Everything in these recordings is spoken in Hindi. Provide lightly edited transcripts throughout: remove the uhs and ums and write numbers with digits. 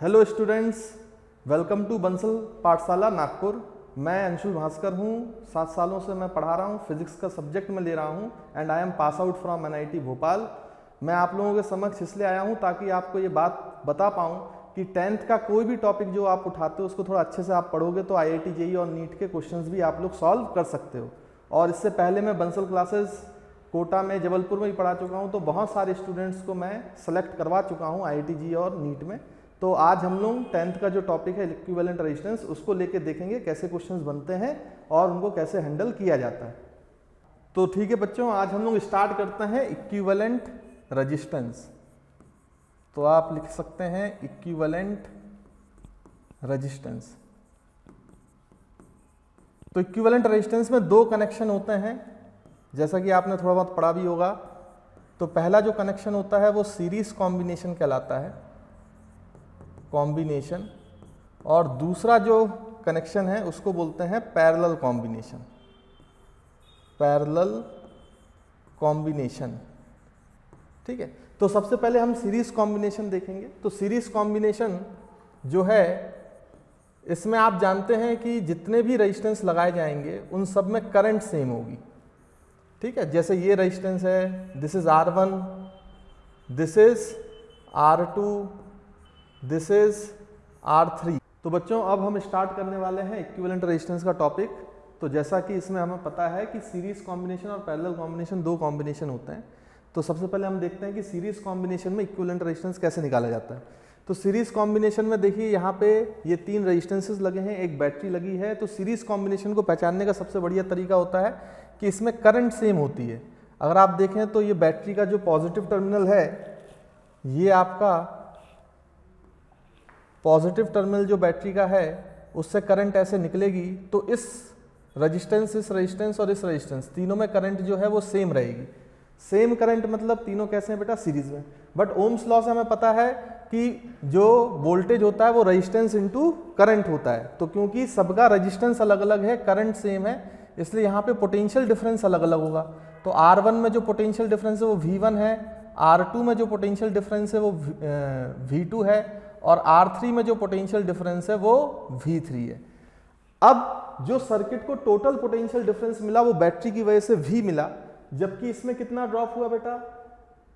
Hello students, welcome to Bansal Pathshala Nagpur. मैं अंशुल भास्कर हूँ। 7 सालों से मैं पढ़ा रहा हूँ, फिजिक्स का सब्जेक्ट में ले रहा हूँ and I am pass out from NIT Bhopal. मैं आप लोगों के समक्ष इसलिए आया हूँ ताकि आपको ये बात बता पाऊँ कि 10th का कोई भी टॉपिक जो आप उठाते हो उसको थोड़ा अच्छे से आप पढ़ोगे तो IIT JEE और नीट के क्वेश्चंस भी आप लोग सॉल्व कर सकते हो। और इससे पहले मैं बंसल क्लासेस कोटा में, जबलपुर में भी पढ़ा चुका हूँ, तो बहुत सारे स्टूडेंट्स को मैं सेलेक्ट करवा चुका हूँ IIT JEE और नीट में। तो आज हम लोग 10th का जो टॉपिक है इक्विवेलेंट रेजिस्टेंस, उसको लेके देखेंगे कैसे क्वेश्चंस बनते हैं और उनको कैसे हैंडल किया जाता है। तो ठीक है बच्चों, आज हम लोग स्टार्ट करते हैं इक्विवेलेंट रेजिस्टेंस। तो आप लिख सकते हैं इक्विवेलेंट रेजिस्टेंस। तो इक्विवेलेंट रेजिस्टेंस में 2 कनेक्शन होते हैं, जैसा कि आपने थोड़ा बहुत पढ़ा भी होगा। तो पहला जो कनेक्शन होता है वो सीरीज कॉम्बिनेशन कहलाता है, कॉम्बिनेशन, और दूसरा जो कनेक्शन है उसको बोलते हैं पैरेलल कॉम्बिनेशन, पैरेलल कॉम्बिनेशन। ठीक है, तो सबसे पहले हम सीरीज कॉम्बिनेशन देखेंगे। तो सीरीज कॉम्बिनेशन जो है, इसमें आप जानते हैं कि जितने भी रेजिस्टेंस लगाए जाएंगे उन सब में करंट सेम होगी। ठीक है, जैसे ये रेजिस्टेंस है, this is R1, this is R2, this is R3। तो बच्चों अब हम स्टार्ट करने वाले हैं इक्विवेलेंट रेजिस्टेंस का टॉपिक। तो जैसा कि इसमें हमें पता है कि सीरीज कॉम्बिनेशन और पैरेलल कॉम्बिनेशन 2 कॉम्बिनेशन होते हैं। तो सबसे पहले हम देखते हैं कि सीरीज कॉम्बिनेशन में इक्विवेलेंट रेजिस्टेंस कैसे निकाला जाता है। तो सीरीज कॉम्बिनेशन में देखिए, यहाँ पे ये 3 रेजिस्टेंसेस लगे हैं, एक बैटरी लगी है। तो सीरीज कॉम्बिनेशन को पहचानने का सबसे बढ़िया तरीका होता है कि इसमें करंट सेम होती है। अगर आप देखें तो ये बैटरी का जो पॉजिटिव टर्मिनल है, ये आपका पॉजिटिव टर्मिनल जो बैटरी का है उससे करंट ऐसे निकलेगी। तो इस रेजिस्टेंस और इस रेजिस्टेंस तीनों में करंट जो है वो सेम रहेगी। सेम करंट मतलब तीनों कैसे हैं बेटा, सीरीज में। बट ओम्स लॉ से हमें पता है कि जो वोल्टेज होता है वो रेजिस्टेंस इनटू करंट होता है। तो क्योंकि सबका रेजिस्टेंस अलग अलग है, करंट सेम है, इसलिए यहाँ पे पोटेंशियल डिफरेंस अलग अलग होगा। तो R1 में जो पोटेंशियल डिफरेंस है वो V1 है, R2 में जो पोटेंशियल डिफरेंस है वो V2 है, और R3 में जो पोटेंशियल डिफरेंस है वो V3 है। अब जो सर्किट को टोटल पोटेंशियल डिफरेंस मिला वो बैटरी की वजह से V मिला, जबकि इसमें कितना ड्रॉप हुआ बेटा,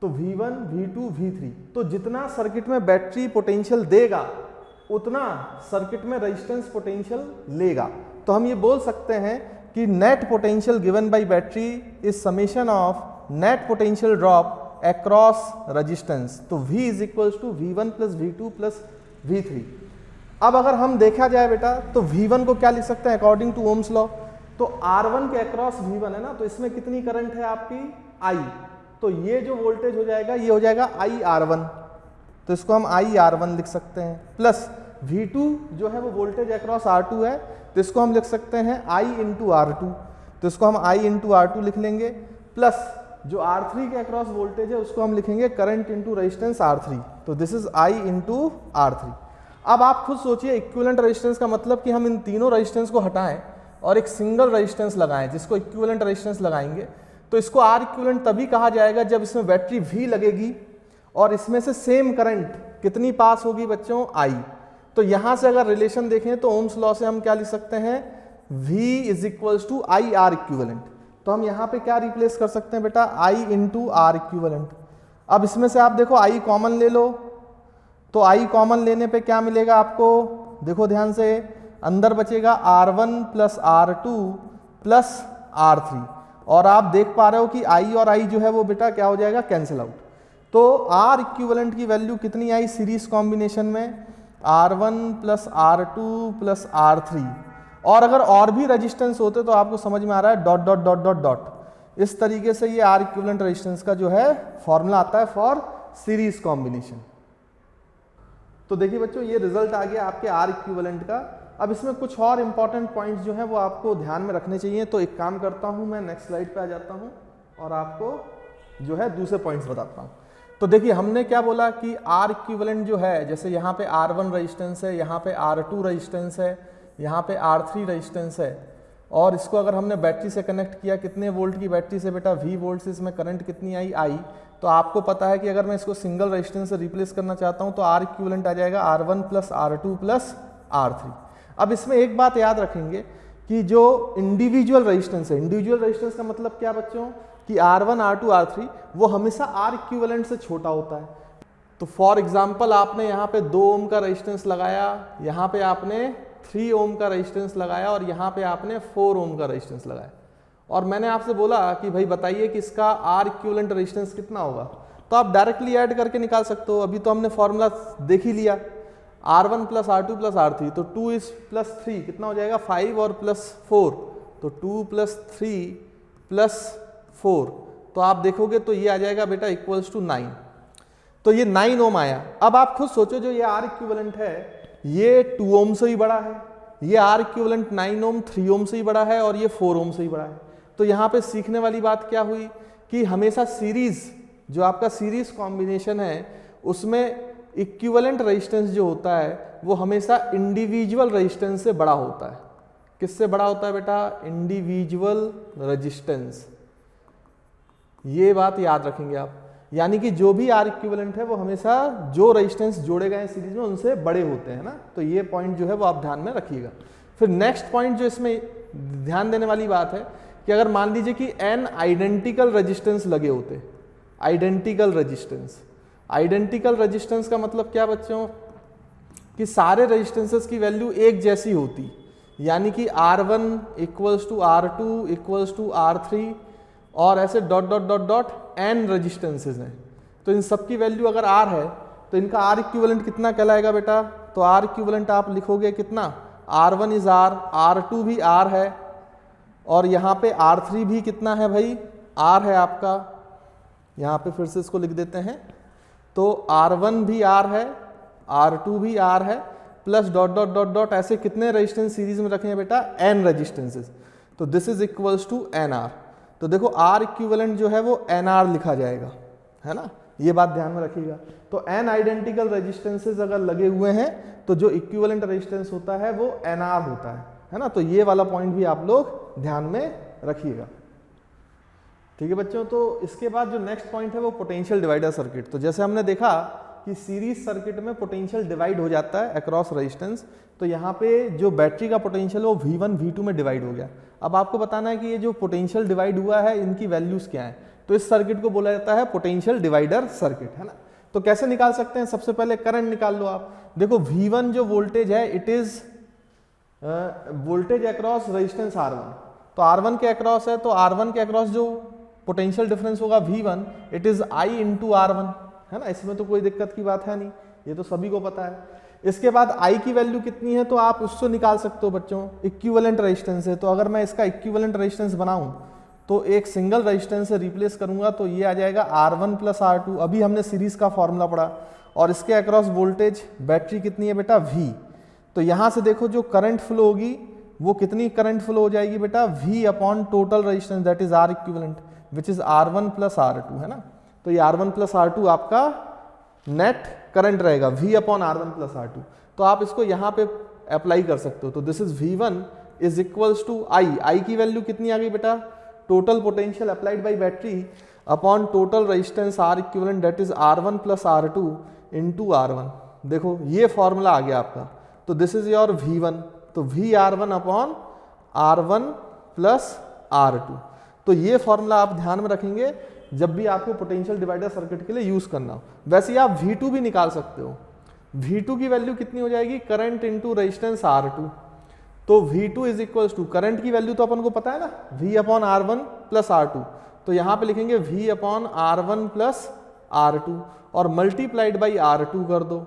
तो V1, V2, V3। तो जितना सर्किट में बैटरी पोटेंशियल देगा उतना सर्किट में रेजिस्टेंस पोटेंशियल लेगा। तो हम ये बोल सकते हैं कि net potential given by battery is summation of net potential drop across resistance। तो V is equal to V1 plus V2 plus V3। अब अगर हम देखा जाए बेटा तो V1 को क्या लिख सकते हैं अकॉर्डिंग टू ओम्स लॉ, तो R1 के अक्रॉस V1 है ना, तो इसमें कितनी करंट है आपकी I। तो ये जो वोल्टेज हो जाएगा ये हो जाएगा IR1, तो इसको हम IR1 लिख सकते हैं। प्लस V2 जो है वो वोल्टेज अक्रॉस R2 है, तो इसको हम लिख सकते हैं I इंटू R2, तो इसको हम I इंटू R2 लिख लेंगे। प्लस जो R3 के अक्रॉस वोल्टेज है उसको हम लिखेंगे करंट इंटू रेजिस्टेंस R3, तो this is I into R3। अब आप खुद सोचिए, इक्विवेलेंट रेजिस्टेंस का मतलब कि हम इन तीनों रेजिस्टेंस को हटाएं और एक सिंगल रेजिस्टेंस लगाएं जिसको इक्विवेलेंट रेजिस्टेंस लगाएंगे। तो इसको R इक्विवेलेंट तभी कहा जाएगा जब इसमें बैटरी V लगेगी और इसमें से सेम करंट कितनी पास होगी बच्चों, I। तो यहां से अगर रिलेशन देखें तो ओम्स लॉ से हम क्या लिख सकते हैं, V is equal to IR equivalent. तो हम यहाँ पे क्या रिप्लेस कर सकते हैं बेटा, I इंटू R इक्विवेलेंट। अब इसमें से आप देखो I कॉमन ले लो, तो I कॉमन लेने पे क्या मिलेगा आपको, देखो ध्यान से, अंदर बचेगा R1 plus R2 plus R3, और आप देख पा रहे हो कि I और I जो है वो बेटा क्या हो जाएगा, कैंसिल आउट। तो R इक्विवेलेंट की वैल्यू कितनी आई सीरीज कॉम्बिनेशन में, R1 plus R2 plus R3। और अगर और भी रेजिस्टेंस होते तो आपको समझ में आ रहा है dot dot dot dot dot. इस तरीके से ये R इक्विवेलेंट रेजिस्टेंस का जो है फॉर्मूला आता है फॉर सीरीज कॉम्बिनेशन। तो देखिए बच्चों, ये रिजल्ट आ गया आपके R इक्विवेलेंट का। अब इसमें कुछ और इंपॉर्टेंट पॉइंट्स जो हैं वो आपको ध्यान में रखने चाहिए। तो एक काम करता हूं, मैं नेक्स्ट स्लाइड पे आ जाता हूं और आपको जो है दूसरे पॉइंट्स बताता हूं। तो देखिए, हमने क्या बोला कि R इक्विवेलेंट जो है, जैसे यहाँ पे R1 रेजिस्टेंस है, यहाँ पे R2 रेजिस्टेंस है, यहाँ पे R3 रेजिस्टेंस है। और इसको अगर हमने बैटरी से कनेक्ट किया, कितने वोल्ट की बैटरी से बेटा, V वोल्ट से, इसमें करंट कितनी आई, I। तो आपको पता है कि अगर मैं इसको सिंगल रेजिस्टेंस से रिप्लेस करना चाहता हूं तो R इक्विवेलेंट आ जाएगा R1 plus R2 plus R3। अब इसमें एक बात याद रखेंगे कि जो इंडिविजुअल रेजिस्टेंस है, इंडिविजुअल रेजिस्टेंस का मतलब क्या बच्चों, कि R1 R2 R3 वो हमेशा R इक्विवेलेंट से छोटा होता है। तो फॉर एग्जाम्पल आपने यहाँ पे 2 ओम का रेजिस्टेंस लगाया, यहाँ पे आपने 3 ओम का रेजिस्टेंस लगाया और यहाँ पे आपने 4 ओम का रेजिस्टेंस लगाया, और मैंने आपसे बोला कि भाई बताइए कि इसका R इक्विवेलेंट रेजिस्टेंस कितना होगा। तो आप डायरेक्टली ऐड करके निकाल सकते हो। अभी तो हमने फॉर्मूला देख ही लिया, R1 plus R2 plus R3, तो 2 इज प्लस 3 कितना हो जाएगा 5 और प्लस 4, तो 2 प्लस 3 प्लस 4, तो आप देखोगे तो ये आ जाएगा बेटा इक्वल्स टू 9। तो ये 9 ओम आया। अब आप खुद सोचो जो ये R इक्विवेलेंट है ये 2 ओम से ही बड़ा है, ये R इक्विवेलेंट 9 ओम 3 ओम से ही बड़ा है, और ये 4 ओम से ही बड़ा है। तो यहाँ पे सीखने वाली बात क्या हुई कि हमेशा सीरीज, जो आपका सीरीज कॉम्बिनेशन है उसमें इक्विवेलेंट रेजिस्टेंस जो होता है वो हमेशा इंडिविजुअल रेजिस्टेंस से बड़ा होता है। किससे बड़ा होता है बेटा, इंडिविजुअल रेजिस्टेंस। ये बात याद रखेंगे आप, यानी कि जो भी R इक्विवेलेंट है वो हमेशा जो रेजिस्टेंस जोड़े गए हैं सीरीज में उनसे बड़े होते हैं ना। तो ये पॉइंट जो है वो आप ध्यान में रखिएगा। फिर नेक्स्ट पॉइंट जो इसमें ध्यान देने वाली बात है कि अगर मान लीजिए कि n आइडेंटिकल रेजिस्टेंस लगे होते, आइडेंटिकल रेजिस्टेंस, आइडेंटिकल रेजिस्टेंस का मतलब क्या बच्चों, कि सारे रेजिस्टेंसेस की वैल्यू एक जैसी होती, यानी कि R1 equals to R2 equals to R3 और ऐसे dot dot dot dot n resistances हैं। तो इन सब की वैल्यू अगर R है तो इनका R इक्विवेलेंट कितना कहलाएगा बेटा, तो R इक्विवेलेंट आप लिखोगे कितना, R1 इज R, R2 भी R है, और यहाँ पे R3 भी कितना है भाई, R है आपका। यहाँ पे फिर से इसको लिख देते हैं, तो R1 भी R है, R2 भी R है, plus dot dot dot dot ऐसे कितने रेजिस्टेंस सीरीज में रखे हैं बेटा, n रेजिस्टेंसेस। तो this is equals to NR। तो देखो R इक्विवेलेंट जो है वो NR लिखा जाएगा, है ना, ये बात ध्यान में रखिएगा। तो n आइडेंटिकल रेजिस्टेंसेस अगर लगे हुए हैं तो जो इक्विवेलेंट रेजिस्टेंस होता है वो NR होता है ना। तो ये वाला पॉइंट भी आप लोग ध्यान में रखिएगा, ठीक है बच्चों। तो इसके बाद जो नेक्स्ट पॉइंट है वो पोटेंशियल डिवाइडर सर्किट। तो जैसे हमने देखा कि सीरीज सर्किट में पोटेंशियल डिवाइड हो जाता है अक्रॉस रेजिस्टेंस, तो यहाँ पे जो बैटरी का पोटेंशियल वो V1 V2 में डिवाइड हो गया। अब आपको बताना है कि ये जो पोटेंशियल डिवाइड हुआ है इनकी वैल्यूज क्या है। तो इस सर्किट को बोला जाता है पोटेंशियल डिवाइडर सर्किट, है ना। तो कैसे निकाल सकते हैं, सबसे पहले करंट निकाल लो आप। देखो V1 जो वोल्टेज है it is voltage across resistance R1, तो R1 के अक्रॉस है, तो R1 के अक्रॉस जो पोटेंशियल डिफरेंस होगा V1 it is I into R1, है ना। इसमें तो कोई दिक्कत की बात है नहीं, ये तो सभी को पता है। इसके बाद I की वैल्यू कितनी है तो आप उससे निकाल सकते हो बच्चों, इक्विवेलेंट रेजिस्टेंस है। तो अगर मैं इसका इक्विवेलेंट रेजिस्टेंस बनाऊं तो एक सिंगल रेजिस्टेंस से रिप्लेस करूंगा तो ये आ जाएगा R1 प्लस R2। अभी हमने सीरीज का फॉर्मूला पढ़ा, और इसके अक्रॉस वोल्टेज बैटरी कितनी है बेटा V। तो यहां से देखो जो करंट फ्लो होगी वो कितनी करंट फ्लो हो जाएगी बेटा, V upon total resistance that is R equivalent which is R1 plus R2, है ना। तो ये R1 प्लस R2 आपका नेट करंट रहेगा, V upon R1 plus R2। तो आप इसको यहाँ पे अप्लाई कर सकते हो। तो this is V1 is equals to I की वैल्यू कितनी आ गई बेटा, total potential applied by battery upon total resistance R equivalent that is R1 plus R2 into R1। देखो ये फॉर्मूला आ गया आपका। तो दिस इज योर V1, तो VR1 upon R1 plus R2। तो ये फॉर्मूला आप ध्यान में रखेंगे जब भी आपको पोटेंशियल डिवाइडर सर्किट के लिए यूज करना हो। वैसे ही आप V2 भी निकाल सकते हो। V2 की वैल्यू कितनी हो जाएगी, करंट इंटू रेजिस्टेंस R2। तो V2 is equals to, current की वैल्यू तो अपन को पता है ना, V upon R1 plus R2। तो यहाँ पे लिखेंगे V upon R1 plus R2 और मल्टीप्लाइड बाई R2 कर दो,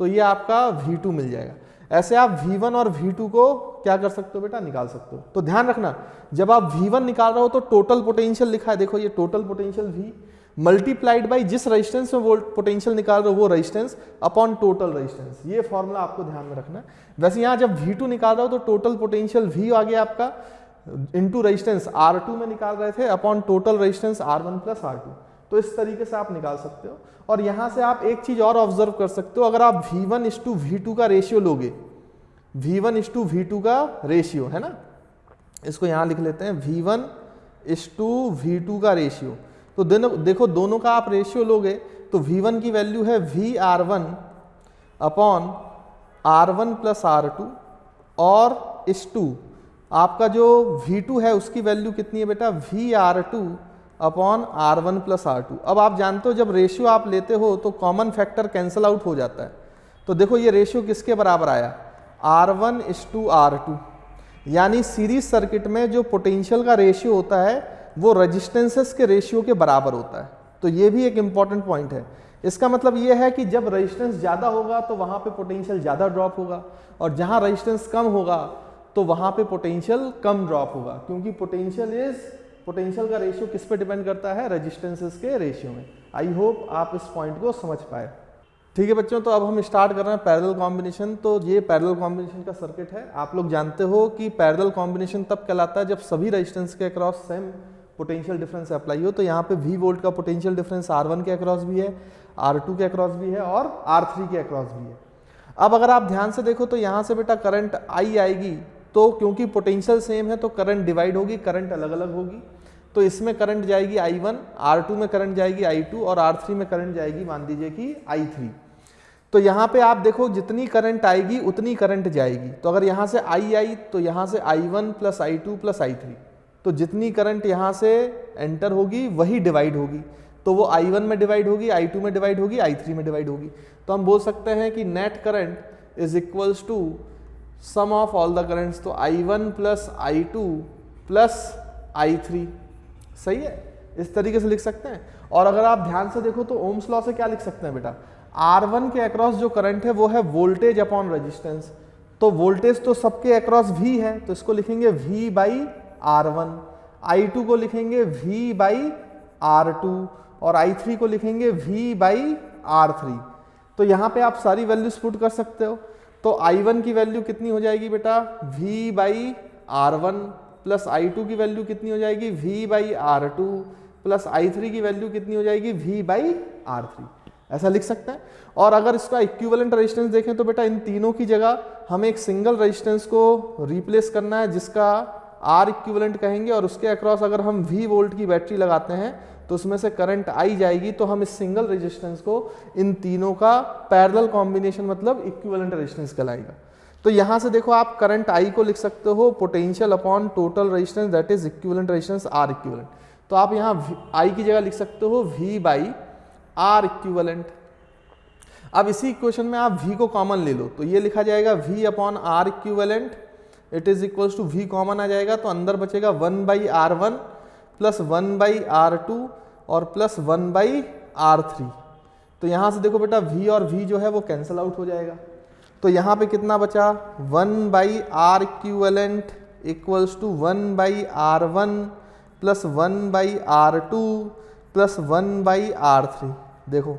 तो ये आपका V2 मिल जाएगा। ऐसे आप V1 और V2 को क्या कर सकते हो बेटा, निकाल सकते हो। तो ध्यान रखना जब आप V1 निकाल रहे हो तो टोटल पोटेंशियल लिखा है, देखो ये total potential V multiplied by जिस रेजिस्टेंस में वोल्ट पोटेंशियल निकाल रहे हो वो रेजिस्टेंस अपॉन टोटल रेजिस्टेंस। ये फॉर्मूला आपको ध्यान में रखना है। वैसे यहाँ जब V2 निकाल रहे हो तो टोटल पोटेंशियल V आ गया आपका इंटू रेजिस्टेंस R2 में निकाल रहे थे upon total resistance R1 plus R2। तो इस तरीके से आप निकाल सकते हो। और यहाँ से आप एक चीज और ऑब्जर्व कर सकते हो, अगर आप V1 इस टू V2 का रेशियो लोगे, V1 इस टू V2 का रेशियो, है ना, इसको यहाँ लिख लेते हैं V1:V2 का रेशियो। तो देखो दोनों का आप रेशियो लोगे तो V1 की वैल्यू है VR1 upon R1 plus R2 और इस 2 आपका जो V2 है उसकी वैल्यू कितनी है बेटा VR2 upon R1 plus R2। अब आप जानते हो जब रेशियो आप लेते हो तो कॉमन फैक्टर कैंसल आउट हो जाता है। तो देखो ये रेशियो किसके बराबर आया R1:R2, यानी सीरीज सर्किट में जो पोटेंशियल का रेशियो होता है वो रेजिस्टेंसेस के रेशियो के बराबर होता है। तो ये भी एक इंपॉर्टेंट पॉइंट है। इसका मतलब ये है कि जब रेजिस्टेंस ज़्यादा होगा तो वहाँ पे पोटेंशियल ज़्यादा ड्रॉप होगा, और जहाँ रेजिस्टेंस कम होगा तो वहाँ पे पोटेंशियल कम ड्रॉप होगा, क्योंकि पोटेंशियल का रेशियो किस पे डिपेंड करता है, रेजिस्टेंसेस के रेशियो में। आई होप आप इस पॉइंट को समझ पाए। ठीक है बच्चों, तो अब हम स्टार्ट कर रहे हैं पैरेलल कॉम्बिनेशन। तो ये पैरेलल कॉम्बिनेशन का सर्किट है। आप लोग जानते हो कि पैरेलल कॉम्बिनेशन तब कहलाता है जब सभी रेजिस्टेंस के across same potential difference apply हो। तो यहाँ पे V वोल्ट का पोटेंशियल डिफरेंस R1 के अक्रॉस भी है, R2 के अक्रॉस भी है और R3 के अक्रॉस भी है। अब अगर आप ध्यान से देखो तो यहाँ से बेटा करंट I आएगी, तो क्योंकि पोटेंशियल सेम है तो करंट डिवाइड होगी, करंट अलग अलग होगी। तो इसमें करंट जाएगी I1, R2 में करंट जाएगी I2 और R3 में करंट जाएगी मान लीजिए कि I3। तो यहाँ पे आप देखो जितनी करंट आएगी उतनी करंट जाएगी। तो अगर यहाँ से I आई तो यहाँ से I1 plus I2 plus I3, तो जितनी करंट यहाँ से एंटर होगी वही डिवाइड होगी। तो वो I1 में डिवाइड होगी, I2 में डिवाइड होगी, I3 में डिवाइड होगी। तो हम बोल सकते हैं कि net current is equals to sum of all the currents. तो I1 plus I2 plus I3, सही है, इस तरीके से लिख सकते हैं। और अगर आप ध्यान से देखो तो ओम्स लॉ से क्या लिख सकते हैं बेटा, R1 के अक्रॉस जो करंट है वो है वोल्टेज अपॉन रेजिस्टेंस। तो वोल्टेज तो सबके अक्रॉस V है, तो इसको लिखेंगे V बाई R1। I2 को लिखेंगे V बाई R2 और I3 को लिखेंगे V बाई R3। तो यहाँ पे आप सारी वैल्यूज पुट कर सकते हो। तो I1 की वैल्यू कितनी हो जाएगी बेटा V by R1 plus I2 की वैल्यू कितनी हो जाएगी V by R2 plus I3 की वैल्यू कितनी हो जाएगी V बाई R3। ऐसा लिख सकते हैं। और अगर इसका इक्विवेलेंट रेजिस्टेंस देखें तो बेटा इन तीनों की जगह हमें एक सिंगल रेजिस्टेंस को रिप्लेस करना है जिसका R इक्विवेलेंट कहेंगे, और उसके अक्रॉस अगर हम V वोल्ट की बैटरी लगाते हैं तो उसमें से करंट I जाएगी। तो हम इस सिंगल रेजिस्टेंस को इन तीनों का पैरेलल कॉम्बिनेशन मतलब इक्विवेलेंट रेजिस्टेंस कहलाएगा। तो यहाँ से देखो आप करंट I को लिख सकते हो potential upon total resistance that is equivalent resistance R equivalent. तो आप यहाँ I की जगह लिख सकते हो V बाई R इक्विवेलेंट। अब इसी इक्वेशन में आप V को कॉमन ले लो, तो ये लिखा जाएगा V upon R equivalent it is equals to V common आ जाएगा, तो अंदर बचेगा 1 by R1 plus 1 by R2 और प्लस 1 बाई R3। तो यहाँ से देखो बेटा V और V जो है वो कैंसल आउट हो जाएगा। तो यहाँ पे कितना बचा 1 by R equivalent equals to 1 by R1 plus 1 by R2 plus 1 by R3। देखो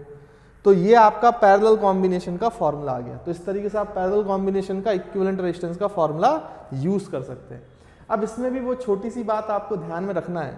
तो ये आपका पैरेलल कॉम्बिनेशन का फॉर्मूला आ गया। तो इस तरीके से आप पैरेलल कॉम्बिनेशन का इक्विवेलेंट रेजिस्टेंस का फॉर्मूला यूज कर सकते हैं। अब इसमें भी वो छोटी सी बात आपको ध्यान में रखना है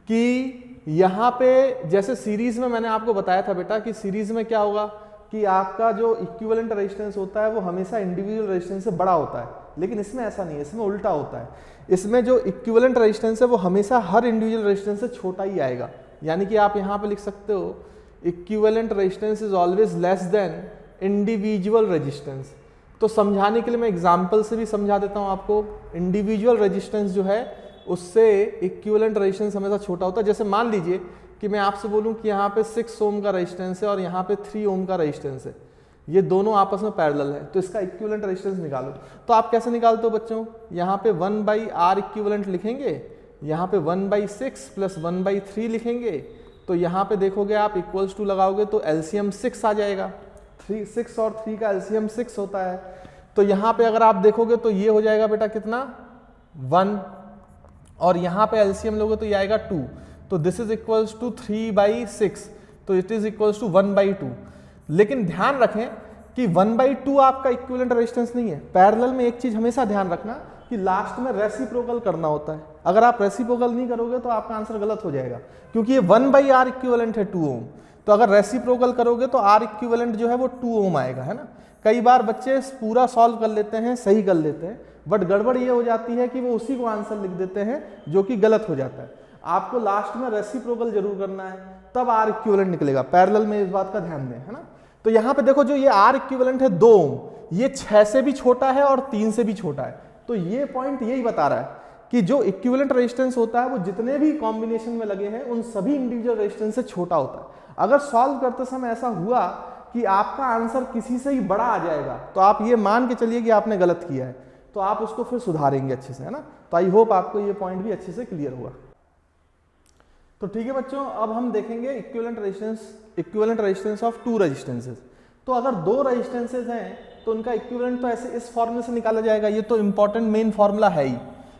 कि यहाँ पे जैसे सीरीज में मैंने आपको बताया था बेटा कि सीरीज में क्या होगा कि आपका जो इक्विवेलेंट रेजिस्टेंस होता है वो हमेशा इंडिविजुअल रेजिस्टेंस से बड़ा होता है, लेकिन इसमें ऐसा नहीं है, इसमें उल्टा होता है। इसमें जो इक्विवेलेंट रेजिस्टेंस है वो हमेशा हर इंडिविजुअल रेजिस्टेंस से छोटा ही आएगा। यानी कि आप यहाँ पे लिख सकते हो equivalent resistance is always less than individual resistance. तो समझाने के लिए मैं एग्जांपल से भी समझा देता हूँ आपको। इंडिविजुअल रेजिस्टेंस जो है उससे इक्विवेलेंट रेजिस्टेंस हमेशा छोटा होता है। जैसे मान लीजिए कि मैं आपसे बोलूं कि यहाँ पे 6 ओम का रेजिस्टेंस है और यहाँ पे 3 ओम का रेजिस्टेंस है, ये दोनों आपस में पैरेलल है, तो इसका इक्विवेलेंट रेजिस्टेंस निकालो। तो आप कैसे निकालते हो बच्चों, यहाँ पे 1 बाई R इक्विवेलेंट लिखेंगे, यहाँ पे 1 बाई 6 प्लस 1 बाई 3 लिखेंगे। तो यहाँ पे देखोगे आप इक्वल्स टू लगाओगे तो एलसीएम 6 आ जाएगा। 6 और 3 का एलसीएम 6 होता है। तो यहाँ पे अगर आप देखोगे तो ये हो जाएगा बेटा कितना 1, और यहाँ पे एलसीएम लोगे तो ये आएगा 2। तो this is equals to 3 by 6, तो it is equals to 1 by 2। लेकिन ध्यान रखें कि 1 बाई 2 आपका इक्विवेलेंट रेजिस्टेंस नहीं है। पैरेलल में एक चीज हमेशा ध्यान रखना कि लास्ट में रेसिप्रोकल करना होता है। अगर आप रेसिप्रोकल नहीं करोगे तो आपका आंसर गलत हो जाएगा, क्योंकि ये 1 बाई R इक्विवेलेंट है 2 ओम। तो अगर रेसिप्रोकल करोगे तो R इक्विवेलेंट जो है वो 2 ओम आएगा, है ना। कई बार बच्चे पूरा सॉल्व कर लेते हैं, सही कर लेते हैं, बट गड़बड़ ये हो जाती है कि वो उसी को आंसर लिख देते हैं जो कि गलत हो जाता है। आपको लास्ट में रेसिप्रोकल जरूर करना है, तब आर इक्विवेलेंट निकलेगा। पैरेलल में इस बात का ध्यान दें, है ना। तो यहाँ पे देखो जो ये आर इक्विवेलेंट है 2 ओम, ये 6 से भी छोटा है और 3 से भी छोटा है। तो ये पॉइंट यही बता रहा है कि जो इक्विवेलेंट रेजिस्टेंस होता है वो जितने भी कॉम्बिनेशन में लगे हैं उन सभी इंडिविजुअल रेजिस्टेंस से छोटा होता है। अगर सॉल्व करते समय ऐसा हुआ कि आपका आंसर किसी से ही बड़ा आ जाएगा तो आप ये मान के चलिए कि आपने गलत किया है, तो आप उसको फिर सुधारेंगे अच्छे से, है ना। तो आई होप आपको ये पॉइंट भी अच्छे से क्लियर हुआ। तो ठीक है बच्चों, अब हम देखेंगे इक्विवेलेंट रेजिस्टेंस ऑफ 2 रेजिस्टेंसेस। तो अगर 2 रेजिस्टेंसेस हैं तो उनका इक्विवेलेंट तो ऐसे इस फॉर्मूले से निकाला जाएगा, ये तो इंपॉर्टेंट मेन फॉर्मूला है ही।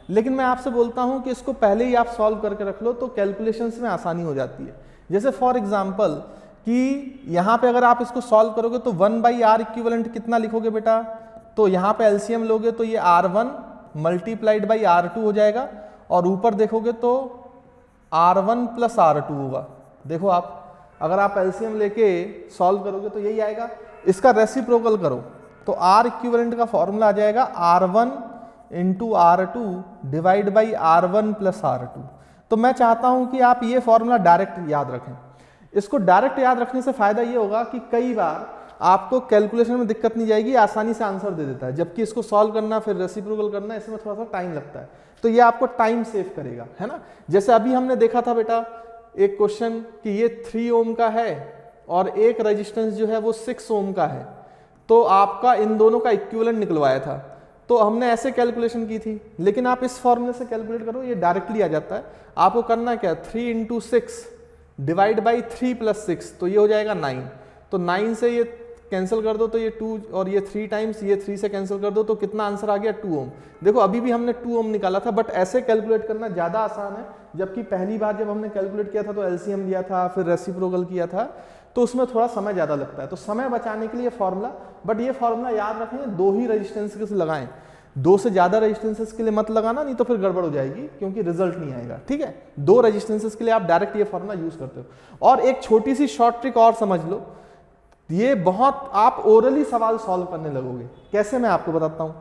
लेकिन मैं आपसे बोलता हूं कि इसको पहले ही आप सॉल्व करके रख लो तो कैलकुलेशंस में आसानी हो जाती है। जैसे फॉर एग्जांपल कि यहाँ पे अगर आप इसको सॉल्व करोगे तो 1/r इक्विवेलेंट कितना लिखोगे बेटा, तो यहाँ पे एलसीएम लोगे तो ये r1 मल्टीप्लाइड बाई r2 हो जाएगा, और ऊपर देखोगे तो r1 प्लस r2 होगा। देखो आप अगर आप एलसीएम लेके सॉल्व करोगे तो यही आएगा। इसका रेसिप्रोकल करो तो r इक्विवेलेंट का फॉर्मूला आ जाएगा r1 into r2 divide by r1 plus r2। तो मैं चाहता हूं कि आप ये फॉर्मूला डायरेक्ट याद रखें। इसको डायरेक्ट याद रखने से फायदा ये होगा कि कई बार आपको कैलकुलेशन में दिक्कत नहीं जाएगी, आसानी से आंसर दे देता है, जबकि इसको सॉल्व करना फिर रेसिप्रोकल करना इसमें थोड़ा सा टाइम लगता है। तो ये आपको टाइम सेव करेगा, है ना। जैसे अभी हमने देखा था बेटा एक क्वेश्चन कि ये 3 ओम का है और एक रेजिस्टेंस जो है वो 6 ओम का है, तो आपका इन दोनों का इक्विवेलेंट निकलवाया था। तो हमने ऐसे कैलकुलेशन की थी, लेकिन आप इस फॉर्मूले से कैलकुलेट करो, ये डायरेक्टली आ जाता है। आपको करना क्या है, 3 इंटू 6 डिवाइड बाई 3 प्लस 6, तो ये हो जाएगा 9। तो 9 से ये कैंसिल कर दो तो ये 2, और ये 3 टाइम्स ये 3 से कैंसिल कर दो तो कितना आंसर आ गया, 2 ओम। देखो अभी भी हमने 2 ओम निकाला था, बट ऐसे कैलकुलेट करना ज़्यादा आसान है, जबकि पहली बार जब हमने कैलकुलेट किया था तो एलसीएम लिया था, फिर रेसिप्रोकल किया था, तो उसमें थोड़ा समय ज़्यादा लगता है। तो समय बचाने के लिए फॉर्मूला, बट ये फॉर्मूला याद रखें 2 ही रेजिस्टेंस के लगाएं, 2 से ज़्यादा रेजिस्टेंसेस के लिए मत लगाना, नहीं तो फिर गड़बड़ हो जाएगी, क्योंकि रिजल्ट नहीं आएगा। ठीक है, 2 रेजिस्टेंसेस के लिए आप डायरेक्ट ये फॉर्मूला यूज करते हो। और एक छोटी सी शॉर्ट ट्रिक और समझ लो, ये बहुत आप ओरली सवाल सॉल्व करने लगोगे। कैसे, मैं आपको बताता हूँ।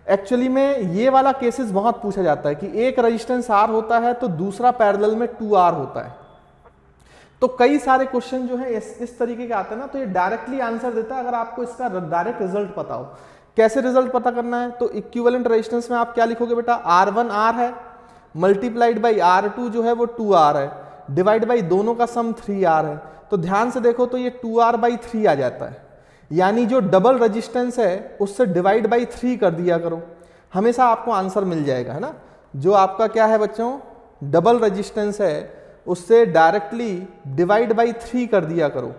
एक्चुअली में ये वाला केसेस बहुत पूछा जाता है कि एक रेजिस्टेंस R होता है तो दूसरा पैरेलल में 2R होता है। तो कई सारे क्वेश्चन जो है इस तरीके के आते हैं ना, तो ये डायरेक्टली आंसर देता है अगर आपको इसका डायरेक्ट रिजल्ट पता हो। कैसे रिजल्ट पता करना है, तो इक्विवेलेंट रेजिस्टेंस में आप क्या लिखोगे बेटा, R1 R है मल्टीप्लाइड बाई R2 जो है वो 2R है, डिवाइड बाई दोनों का सम 3R है। तो ध्यान से देखो तो ये 2R बाई 3 आ जाता है, यानी जो डबल रेजिस्टेंस है उससे डिवाइड बाई 3 कर दिया करो, हमेशा आपको आंसर मिल जाएगा, है ना। जो आपका क्या है बच्चों, डबल रेजिस्टेंस है उससे डायरेक्टली डिवाइड बाई 3 कर दिया करो।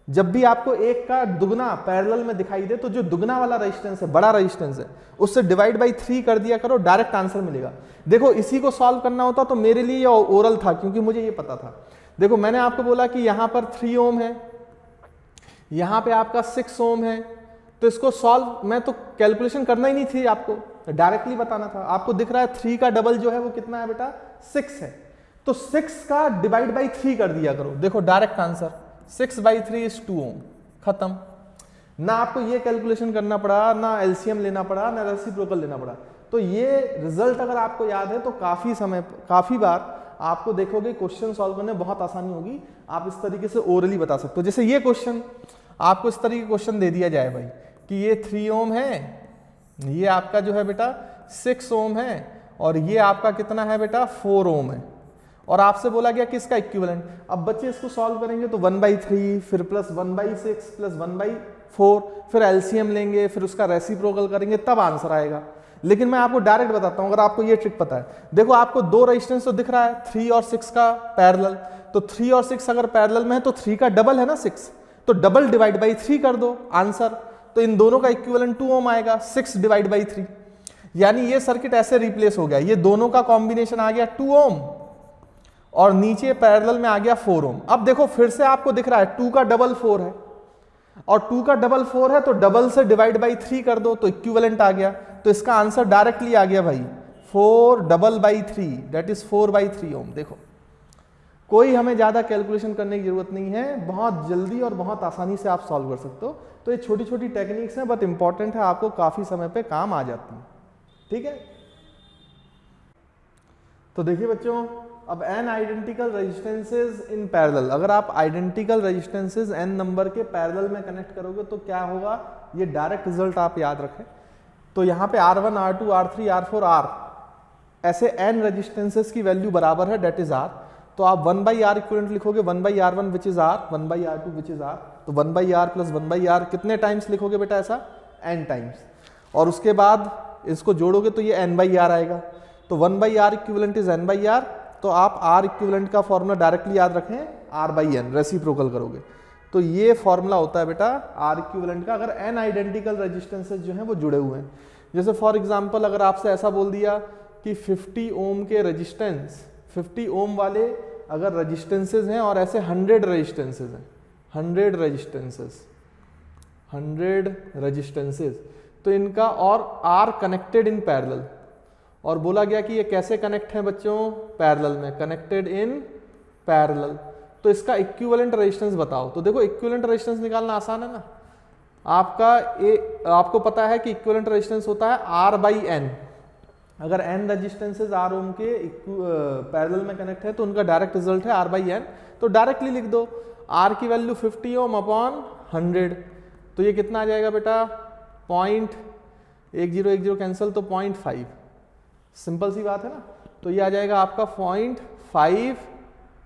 जब भी आपको एक का दुगना पैरेलल में दिखाई दे तो जो दुगना वाला रेजिस्टेंस है, बड़ा रेजिस्टेंस है, उससे डिवाइड बाई 3 कर दिया करो, डायरेक्ट आंसर मिलेगा। देखो इसी को सॉल्व करना होता तो मेरे लिए ये ओरल था, क्योंकि मुझे ये पता था। देखो मैंने आपको बोला कि यहां पर 3 ओम है, यहां पे आपका 6 ओम है, तो इसको सॉल्व मैं तो कैलकुलेशन करना ही नहीं थी, आपको डायरेक्टली बताना था। आपको दिख रहा है 3 का डबल जो है वो कितना है बेटा, 6 है, तो 6 का डिवाइड बाई 3 कर दिया करो। देखो डायरेक्ट आंसर 6/3 इज 2 ओम, खत्म। ना आपको ये कैलकुलेशन करना पड़ा, ना एलसीएम लेना पड़ा, ना रेसिप्रोकल लेना पड़ा। तो ये रिजल्ट अगर आपको याद है तो काफी बार आपको देखोगे क्वेश्चन सॉल्व करने में बहुत आसानी होगी। आप इस तरीके से ओरली बता सकते हो। जैसे ये क्वेश्चन आपको इस तरीके क्वेश्चन दे दिया जाए भाई कि ये 3 ओम है, ये आपका जो है बेटा 6 ओम है, और ये आपका कितना है बेटा 4 ओम है, और आपसे बोला गया किसका इक्विवेलेंट। अब बच्चे इसको सॉल्व करेंगे तो 1/3 फिर प्लस 1/6 प्लस 1/4, फिर एलसीएम लेंगे, फिर उसका रेसिप्रोकल करेंगे, तब आंसर आएगा। लेकिन मैं आपको डायरेक्ट बताता हूं, अगर आपको ये ट्रिक पता है। देखो आपको 2 रेजिस्टेंस तो दिख रहा है, 3 और 6 का पैरेलल, तो 3 और 6 अगर पैरेलल में है तो 3 का डबल है ना 6, तो डबल डिवाइड बाई 3 कर दो आंसर, तो इन दोनों का इक्विवेलेंट 2 ओम आएगा, 6 डिवाइड बाई 3। यानी ये सर्किट ऐसे रिप्लेस हो गया, ये दोनों का कॉम्बिनेशन आ गया 2 ओम और नीचे पैरेलल में आ गया 4 ओम। अब देखो फिर से आपको दिख रहा है 2 का डबल 4 है, और 2 का डबल 4 है, तो डबल से डिवाइड बाई 3 कर दो तो इक्विवेलेंट आ गया। तो इसका आंसर डायरेक्टली आ गया भाई 4 डबल बाई 3 दैट इज 4/3 ओम। देखो कोई हमें ज्यादा कैलकुलेशन करने की जरूरत नहीं है, बहुत जल्दी और बहुत आसानी से आप सॉल्व कर सकते हो। तो ये छोटी छोटी टेक्निक्स हैं, बट इंपॉर्टेंट है, आपको काफी समय पे काम आ जाती है। ठीक है। तो देखिए बच्चों, अब n identical resistances in parallel, अगर आप आइडेंटिकल रेजिस्टेंसेज n नंबर के पैरेलल में कनेक्ट करोगे तो क्या होगा, ये डायरेक्ट रिजल्ट आप याद रखें। तो यहाँ पे R1, R2, R3, R4, R ऐसे n रेजिस्टेंसेज की वैल्यू बराबर है, डेट इज R। तो आप 1/R इक्विवेलेंट लिखोगे, 1/R1 which is R, 1/R2 which is R। तो 1/R प्लस 1/R कितने टाइम्स लिखोगे बेटा ऐसा, n टाइम्स। और उसके बाद इसको जोड़ोगे तो ये n/R आएगा। तो 1/R इक्विवेलेंट इज n/R। तो आप R इक्विवेलेंट का फॉर्मूला डायरेक्टली याद रखें, R/n, रेसिप्रोकल करोगे तो ये फॉर्मूला होता है बेटा R इक्विवेलेंट का, अगर n आइडेंटिकल रेजिस्टेंसेज जो हैं वो जुड़े हुए हैं। जैसे फॉर एग्जांपल अगर आपसे ऐसा बोल दिया कि 50 ओम के रेजिस्टेंस, 50 ओम वाले अगर रेजिस्टेंसेज हैं और ऐसे 100 रेजिस्टेंसेज हैं, 100 रेजिस्टेंसेज, तो इनका और R कनेक्टेड इन पैरेलल, और बोला गया कि ये कैसे कनेक्ट हैं बच्चों, पैरेलल में, कनेक्टेड इन पैरेलल। तो इसका इक्विवेलेंट रेजिस्टेंस बताओ। तो देखो इक्विवेलेंट रेजिस्टेंस निकालना आसान है ना, आपको पता है कि इक्विवेलेंट रेजिस्टेंस होता है R/n। अगर n रेजिस्टेंसेज R ओम के पैरेलल में कनेक्ट है तो उनका डायरेक्ट रिजल्ट है R/n। तो डायरेक्टली लिख दो, R की वैल्यू 50 ओम अपॉन 100, तो ये कितना आ जाएगा बेटा, 0.1010 कैंसिल, तो 0.5, सिंपल सी बात है ना। तो ये आ जाएगा आपका 0.5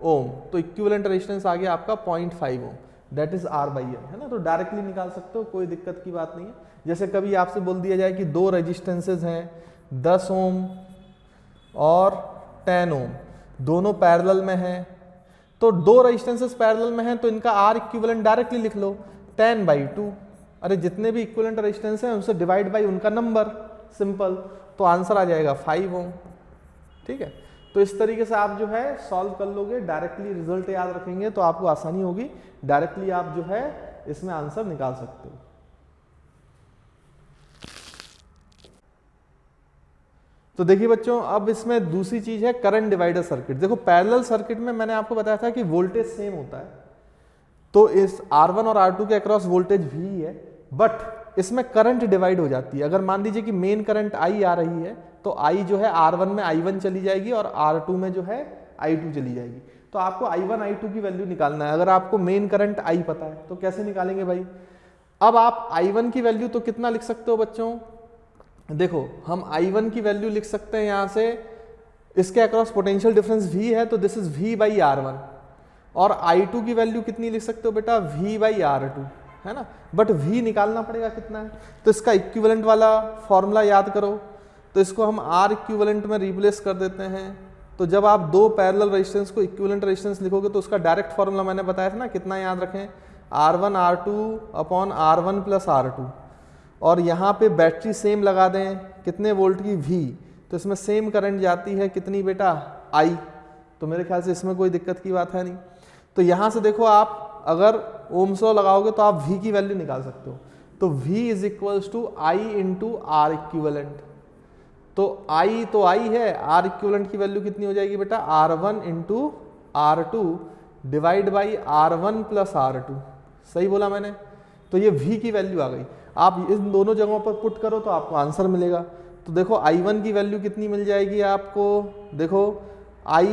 ओम। तो इक्विवेलेंट रेजिस्टेंस आ गया आपका 0.5 ओम, दैट इज R/n, है ना। तो डायरेक्टली निकाल सकते हो, कोई दिक्कत की बात नहीं है। जैसे कभी आपसे बोल दिया जाए कि दो रेजिस्टेंसेज हैं 10 ओम और 10 ओम, दोनों पैरेलल में हैं, तो दो रेजिस्टेंसेज पैरेलल में हैं तो इनका R इक्विवेलेंट डायरेक्टली लिख लो, 10/2। अरे जितने भी इक्विवेलेंट रेजिस्टेंस हैं उनसे डिवाइड बाई उनका नंबर, सिंपल। तो आंसर आ जाएगा 5 ओम, ठीक है। तो इस तरीके से आप जो है सॉल्व कर लोगे, डायरेक्टली रिजल्ट याद रखेंगे तो आपको आसानी होगी, डायरेक्टली आप जो है इसमें आंसर निकाल सकते हो। तो देखिए बच्चों, अब इसमें दूसरी चीज है करंट डिवाइडर सर्किट। देखो पैरेलल सर्किट में मैंने आपको बताया था कि वोल्टेज सेम होता है, तो इस R1 और R2 के अक्रॉस वोल्टेज भी है, बट इसमें करंट डिवाइड हो जाती है। अगर मान लीजिए कि मेन करंट I आ रही है तो I जो है R1 में I1 चली जाएगी और R2 में जो है I2 चली जाएगी। तो आपको I1 I2 की वैल्यू निकालना है। अगर आपको मेन करंट I पता है तो कैसे निकालेंगे भाई। अब आप I1 की वैल्यू तो कितना लिख सकते हो बच्चों, देखो हम I1 की वैल्यू लिख सकते हैं यहाँ से, इसके अक्रॉस पोटेंशियल डिफरेंस V है तो दिस इज V/R1, और I2 की वैल्यू कितनी लिख सकते हो बेटा, V/R2, है ना। बट V निकालना पड़ेगा कितना है, तो इसका इक्विवेलेंट वाला फॉर्मूला याद करो। तो इसको हम R इक्विवेलेंट में रिप्लेस कर देते हैं। तो जब आप दो पैरेलल रेजिस्टेंस को इक्विवेलेंट रेजिस्टेंस लिखोगे तो उसका डायरेक्ट फॉर्मूला मैंने बताया था ना, कितना याद रखें, R1 R2 upon R1 plus R2, और यहाँ पे बैटरी सेम लगा दें, कितने वोल्ट की, V, तो इसमें सेम करंट जाती है कितनी बेटा, I। तो मेरे ख्याल से इसमें कोई दिक्कत की बात है नहीं। तो यहाँ से देखो आप अगर ओम्स लॉ लगाओगे तो आप V की वैल्यू निकाल सकते हो। तो V is equals to I into R equivalent. तो I है, R इक्विवेलेंट की वैल्यू कितनी हो जाएगी बेटा, R1 into R2 divide by R1 plus R2, सही बोला मैंने। तो ये V की वैल्यू आ गई। आप इन दोनों जगहों पर पुट करो तो आपको आंसर मिलेगा। तो देखो I1 की वैल्यू कितनी मिल जाएगी आपको, देखो I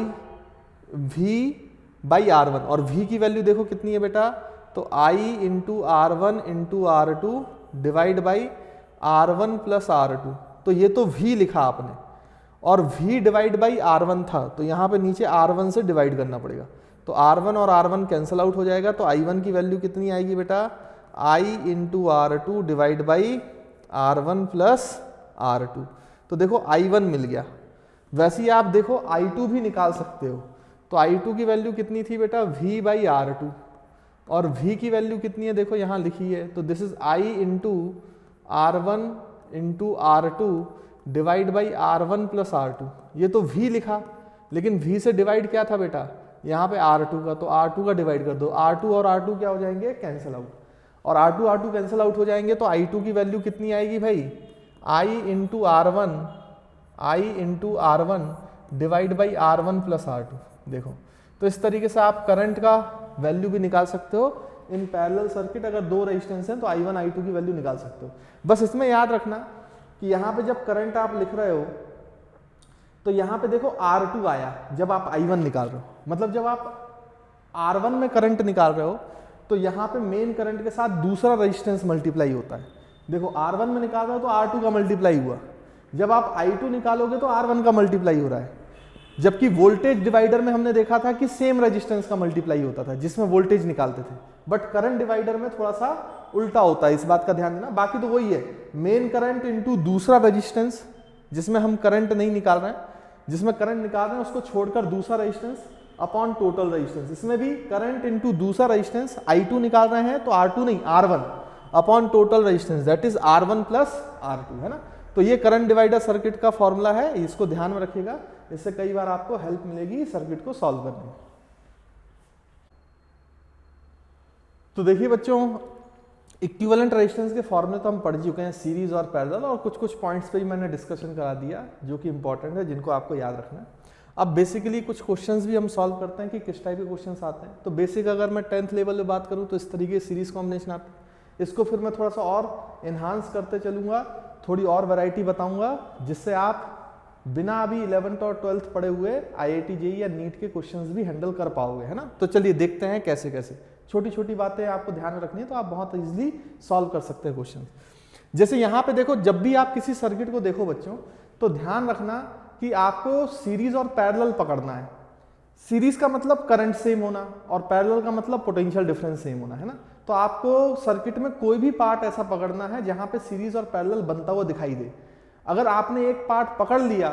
V/R1, और V की वैल्यू देखो कितनी है बेटा, तो I into R1 into R2 divide by R1 plus R2। तो ये तो V लिखा आपने, और V डिवाइड बाई R1 था, तो यहाँ पे नीचे R1 से डिवाइड करना पड़ेगा। तो R1 और R1 कैंसिल आउट हो जाएगा। तो I1 की वैल्यू कितनी आएगी बेटा, I into R2 divide by R1 plus R2। तो देखो I1 मिल गया। वैसे ही आप देखो I2 भी निकाल सकते हो। तो I2 की वैल्यू कितनी थी बेटा, V/R2, और V की वैल्यू कितनी है देखो यहाँ लिखी है, तो this is I into R1 into R2 divide by R1 plus R2। ये तो V लिखा, लेकिन V से डिवाइड क्या था बेटा, यहाँ पे R2 का, तो R2 का डिवाइड कर दो। R2 और R2 क्या हो जाएंगे, कैंसिल आउट, और R2 कैंसिल आउट हो जाएंगे। तो I2 की वैल्यू कितनी आएगी भाई, I into R1 divide by R1 plus R2। देखो, तो इस तरीके से आप करंट का वैल्यू भी निकाल सकते हो इन पैरेलल सर्किट। अगर दो रेजिस्टेंस हैं तो I1 I2 की वैल्यू निकाल सकते हो। बस इसमें याद रखना कि यहाँ पे जब करंट आप लिख रहे हो तो यहाँ पे देखो R2 आया जब आप I1 निकाल रहे हो, मतलब जब आप R1 में करंट निकाल रहे हो तो यहाँ पे मेन करंट के साथ दूसरा रेजिस्टेंस मल्टीप्लाई होता है। देखो R1 में निकाल रहे हो तो R2 का मल्टीप्लाई हुआ, जब आप I2 निकालोगे तो R1 का मल्टीप्लाई हो रहा है। जबकि वोल्टेज डिवाइडर में हमने देखा था कि सेम रेजिस्टेंस का मल्टीप्लाई होता था जिसमें वोल्टेज निकालते थे, बट करंट डिवाइडर में थोड़ा सा उल्टा होता है, इस बात का ध्यान देना। बाकी तो वही है, मेन करंट इनटू दूसरा रेजिस्टेंस जिसमें हम करंट नहीं निकाल रहे हैं, जिसमें करंट निकाल रहे हैं उसको छोड़कर दूसरा रेजिस्टेंस अपॉन टोटल रेजिस्टेंस। इसमें भी करंट इनटू दूसरा रेजिस्टेंस I2 निकाल रहे हैं तो R2 नहीं R1 upon total resistance that is R1 plus R2, है ना। तो ये करंट डिवाइडर सर्किट का फॉर्मूला है, इसको ध्यान में रखिएगा, इससे कई बार आपको हेल्प मिलेगी सर्किट को सॉल्व करने में। तो देखिए बच्चों, इक्विवेलेंट रेजिस्टेंस के फॉर्मूले तो हम पढ़ चुके हैं, सीरीज और पैरेलल, और कुछ कुछ पॉइंट्स पे ही मैंने डिस्कशन करा दिया जो कि इंपॉर्टेंट है, जिनको आपको याद रखना है। अब बेसिकली कुछ क्वेश्चंस भी हम सॉल्व करते हैं कि किस टाइप के क्वेश्चंस आते हैं। तो बेसिक अगर मैं 10th लेवल में बात करूं तो इस तरीके से सीरीज कॉम्बिनेशन आते हैं। इसको फिर मैं थोड़ा सा और एनहांस करते चलूंगा, थोड़ी और वैरायटी बताऊंगा, जिससे आप बिना अभी 11th और 12th पढ़े हुए IIT JEE या नीट के क्वेश्चंस भी हैंडल कर पाओगे, है ना। तो चलिए देखते हैं कैसे कैसे, छोटी छोटी बातें आपको ध्यान में रखनी है तो आप बहुत इजीली सॉल्व कर सकते हैं क्वेश्चन। जैसे यहाँ पे देखो, जब भी आप किसी सर्किट को देखो बच्चों तो ध्यान रखना कि आपको सीरीज और पैरेलल पकड़ना है। सीरीज का मतलब करंट सेम होना और पैरेलल का मतलब पोटेंशियल डिफरेंस सेम होना, है ना। तो आपको सर्किट में कोई भी पार्ट ऐसा पकड़ना है जहां पे सीरीज और पैरेलल बनता हुआ दिखाई दे। अगर आपने एक पार्ट पकड़ लिया